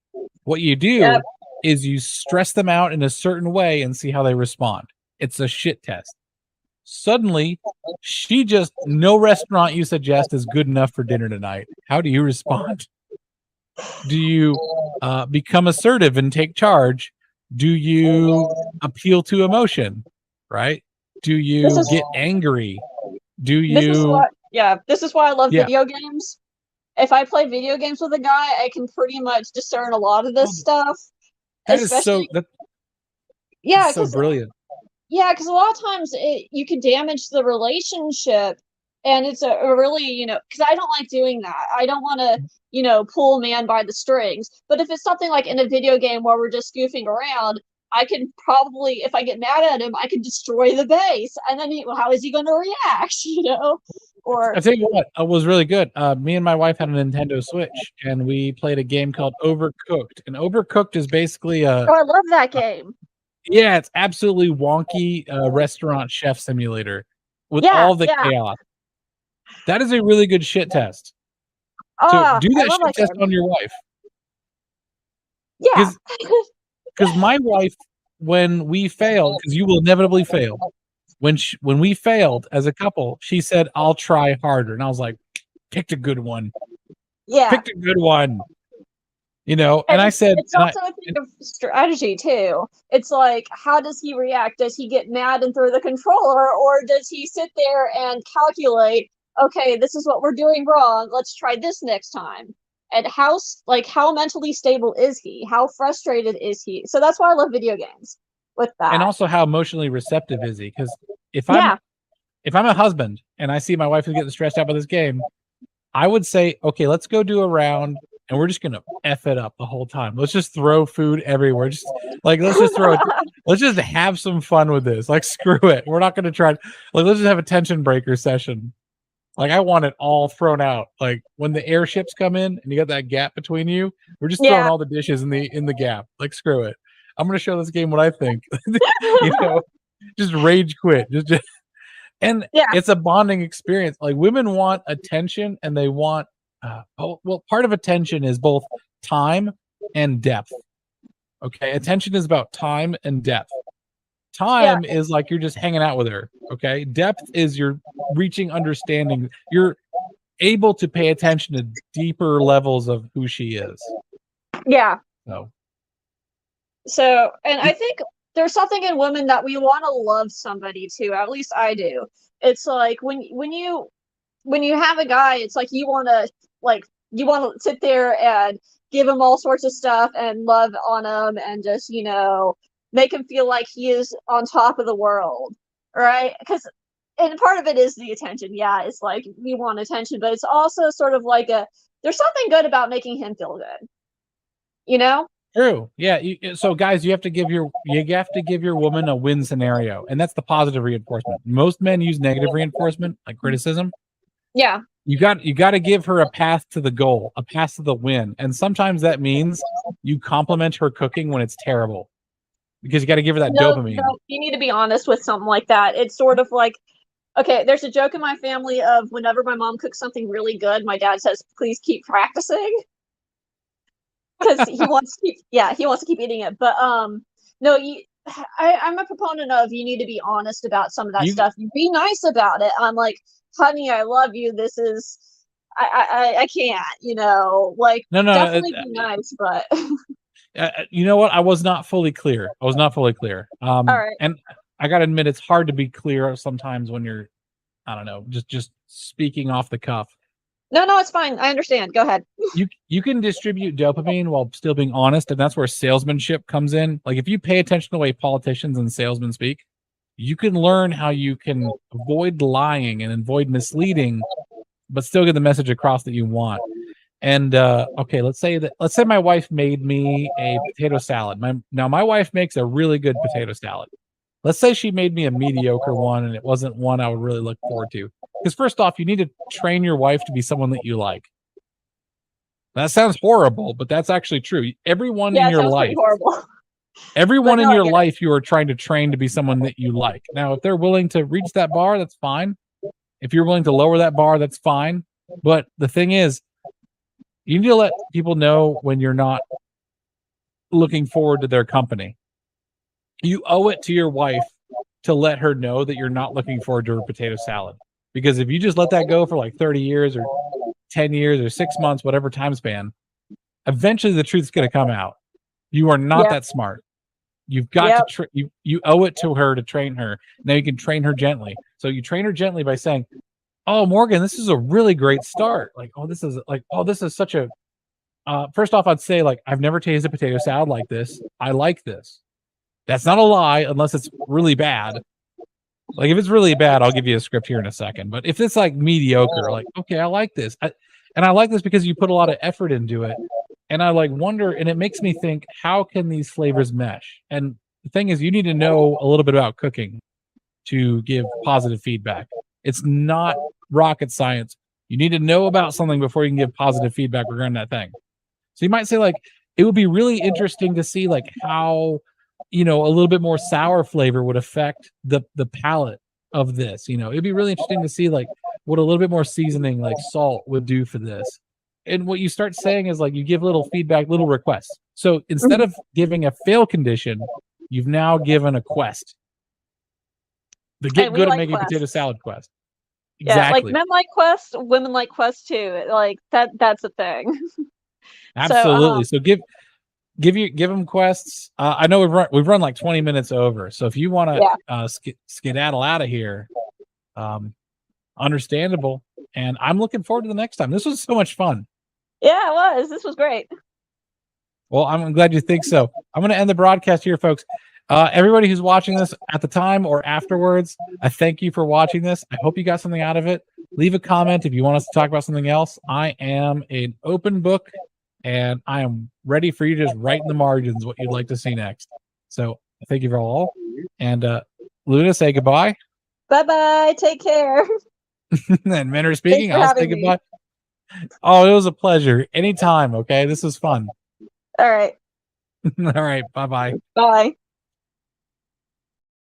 What you do is you stress them out in a certain way and see how they respond. It's a shit test. Suddenly, no restaurant you suggest is good enough for dinner tonight. How do you respond? Do you become assertive and take charge? Do you appeal to emotion, right? Do you get angry? Do you? This is why I love video games. If I play video games with a guy, I can pretty much discern a lot of this stuff. That is so brilliant. Yeah, because a lot of times you can damage the relationship, and it's a really, because I don't like doing that. I don't want to, pull a man by the strings. But if it's something like in a video game where we're just goofing around, I can probably, if I get mad at him, I can destroy the base. And then how is he going to react, Or I'll tell you what, it was really good. Me and my wife had a Nintendo Switch, and we played a game called Overcooked. And Overcooked is basically I love that game. Yeah, it's absolutely wonky restaurant chef simulator with all the chaos. That is a really good shit test. So do that shit test on your wife. Yeah. because my wife, when we failed, because you will inevitably fail. When we failed as a couple, she said, "I'll try harder," and I was like, "Picked a good one. Yeah. Picked a good one." And I said, it's also a thing of strategy too. It's like, how does he react? Does he get mad and throw the controller, or does he sit there and calculate, okay, this is what we're doing wrong, let's try this next time? And how mentally stable is he? How frustrated is he? So that's why I love video games with that. and also how emotionally receptive is he? Because if I'm a husband and I see my wife is getting stressed out by this game, I would say, okay, let's go do a round and we're just gonna F it up the whole time. Let's just throw food everywhere. Let's just throw it. Let's just have some fun with this. Like, screw it. We're not gonna try. Let's just have a tension breaker session. Like, I want it all thrown out. Like, when the airships come in and you got that gap between you, we're just throwing all the dishes in the gap. Like, screw it. I'm gonna show this game what I think. Just rage quit. And it's a bonding experience. Like, women want attention, and they want part of attention is both time and depth. Okay, attention is about time and depth. Time is like you're just hanging out with her. Okay, depth is you're reaching understanding. You're able to pay attention to deeper levels of who she is. Yeah. So, and I think there's something in women that we want to love somebody too. At least I do. It's like when you have a guy, it's like you want to sit there and give him all sorts of stuff and love on him and just make him feel like he is on top of the world, right? And part of it is the attention. Yeah, it's like we want attention, but it's also sort of like there's something good about making him feel good. True. Yeah. So, guys, you have to give your woman a win scenario, and that's the positive reinforcement. Most men use negative reinforcement, like criticism. Yeah. You got to give her a path to the goal, a path to the win, and sometimes that means you compliment her cooking when it's terrible, because you got to give her that dopamine. No, you need to be honest with something like that. It's sort of like, okay, there's a joke in my family of whenever my mom cooks something really good, my dad says, "Please keep practicing." Because he wants to keep eating it. But no, I'm a proponent of you need to be honest about some of that stuff. You be nice about it. I'm like, honey, I love you. This is I can't, No, definitely be nice, but you know what? I was not fully clear. All right. And I gotta admit, it's hard to be clear sometimes when you're, I don't know, just speaking off the cuff. No, it's fine. I understand. Go ahead. You can distribute dopamine while still being honest, and that's where salesmanship comes in. Like, if you pay attention to the way politicians and salesmen speak, you can learn how you can avoid lying and avoid misleading, but still get the message across that you want. And okay, let's say my wife made me a potato salad. My wife makes a really good potato salad. Let's say she made me a mediocre one, and it wasn't one I would really look forward to. Because first off, you need to train your wife to be someone that you like. That sounds horrible, but that's actually true. Everyone in your life, everyone in your life, you are trying to train to be someone that you like. Now, if they're willing to reach that bar, that's fine. If you're willing to lower that bar, that's fine. But the thing is, you need to let people know when you're not looking forward to their company. You owe it to your wife to let her know that you're not looking forward to her potato salad. Because if you just let that go for like 30 years or 10 years or 6 months, whatever time span, eventually the truth's going to come out. You are not that smart. You've got to you owe it to her to train her. Now you can train her gently. So you train her gently by saying, "Oh, Morgan, this is a really great start. This is such a first off, I'd say, like, I've never tasted a potato salad like this. I like this." That's not a lie unless it's really bad. Like, if it's really bad, I'll give you a script here in a second. But if it's like mediocre, like, okay, I like this. And I like this because you put a lot of effort into it. And I wonder, and it makes me think, how can these flavors mesh? And the thing is, you need to know a little bit about cooking to give positive feedback. It's not rocket science. You need to know about something before you can give positive feedback regarding that thing. So you might say, it would be really interesting to see how, a little bit more sour flavor would affect the palate of this. It'd be really interesting to see what a little bit more seasoning, like salt, would do for this. and what you start saying is like you give little feedback, little requests. So instead of giving a fail condition, you've now given a quest. The get And we good at like making quests. potato salad quest. Yeah, like Exactly. men like quests, women like quests too. Like that's a thing. Absolutely. So give them quests. I know we've run like 20 minutes over. So if you want to skedaddle out of here, understandable. And I'm looking forward to the next time. This was so much fun. Yeah, it was. This was great. Well, I'm glad you think so. I'm going to end the broadcast here, folks. Everybody who's watching this at the time or afterwards, I thank you for watching this. I hope you got something out of it. Leave a comment if you want us to talk about something else. I am an open book, and I am ready for you to just write in the margins what you'd like to see next. So thank you for all. And Luna, say goodbye. Bye-bye. Take care. And men are speaking. Thanks for I'll say having me. goodbye. Oh, it was a pleasure. Anytime. Okay. This was fun. All right. All right. Bye-bye. Bye.